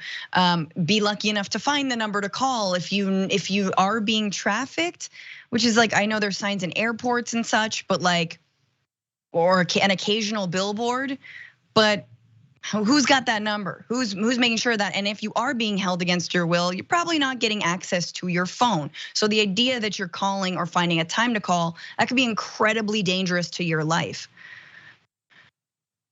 be lucky enough to find the number to call if you are being trafficked, which is like, I know there's signs in airports and such, but like, or an occasional billboard, but who's got that number? Who's making sure that? And if you are being held against your will, you're probably not getting access to your phone. So the idea that you're calling or finding a time to call, that could be incredibly dangerous to your life.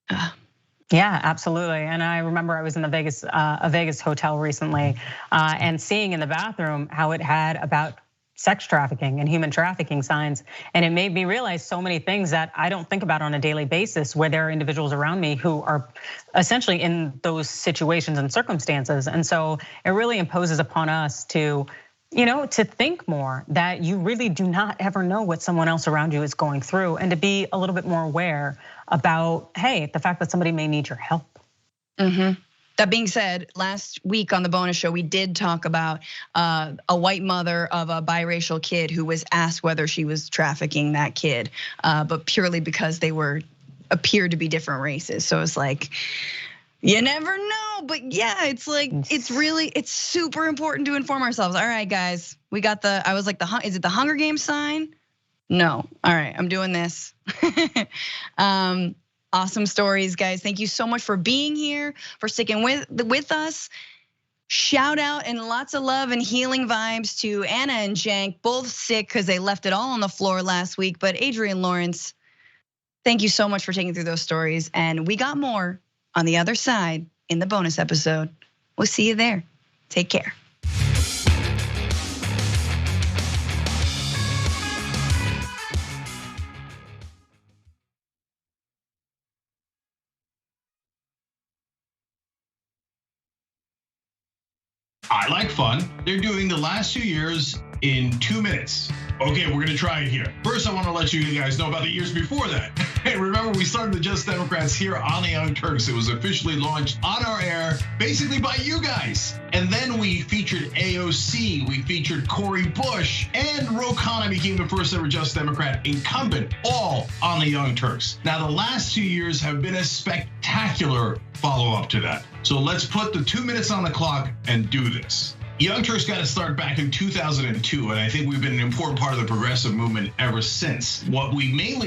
Yeah, absolutely. And I remember I was in a Vegas hotel recently, and seeing in the bathroom how it had about sex trafficking and human trafficking signs. And it made me realize so many things that I don't think about on a daily basis, where there are individuals around me who are essentially in those situations and circumstances. And so it really imposes upon us to think more that you really do not ever know what someone else around you is going through, and to be a little bit more aware about, hey, the fact that somebody may need your help. That being said, last week on the bonus show, we did talk about a white mother of a biracial kid who was asked whether she was trafficking that kid, but purely because they appeared to be different races. So it's like, you never know, but yeah, it's like, it's super important to inform ourselves. All right, guys, we got I was like, is it the Hunger Games sign? No. All right, I'm doing this. Awesome stories, guys. Thank you so much for being here, for sticking with us. Shout out and lots of love and healing vibes to Anna and Jank, both sick because they left it all on the floor last week. But Adrian Lawrence, thank you so much for taking through those stories. And we got more on the other side in the bonus episode. We'll see you there. Take care. I like fun. They're doing the last 2 years in 2 minutes. Okay, we're gonna try it here. First, I wanna let you guys know about the years before that. Hey, remember we started the Just Democrats here on the Young Turks. It was officially launched on our air, basically by you guys. And then we featured AOC, we featured Cori Bush, and Ro Khanna became the first ever Just Democrat incumbent, all on the Young Turks. Now, the last 2 years have been a spectacular follow-up to that. So let's put the 2 minutes on the clock and do this. Young Turks got to start back in 2002, and I think we've been an important part of the progressive movement ever since. What we mainly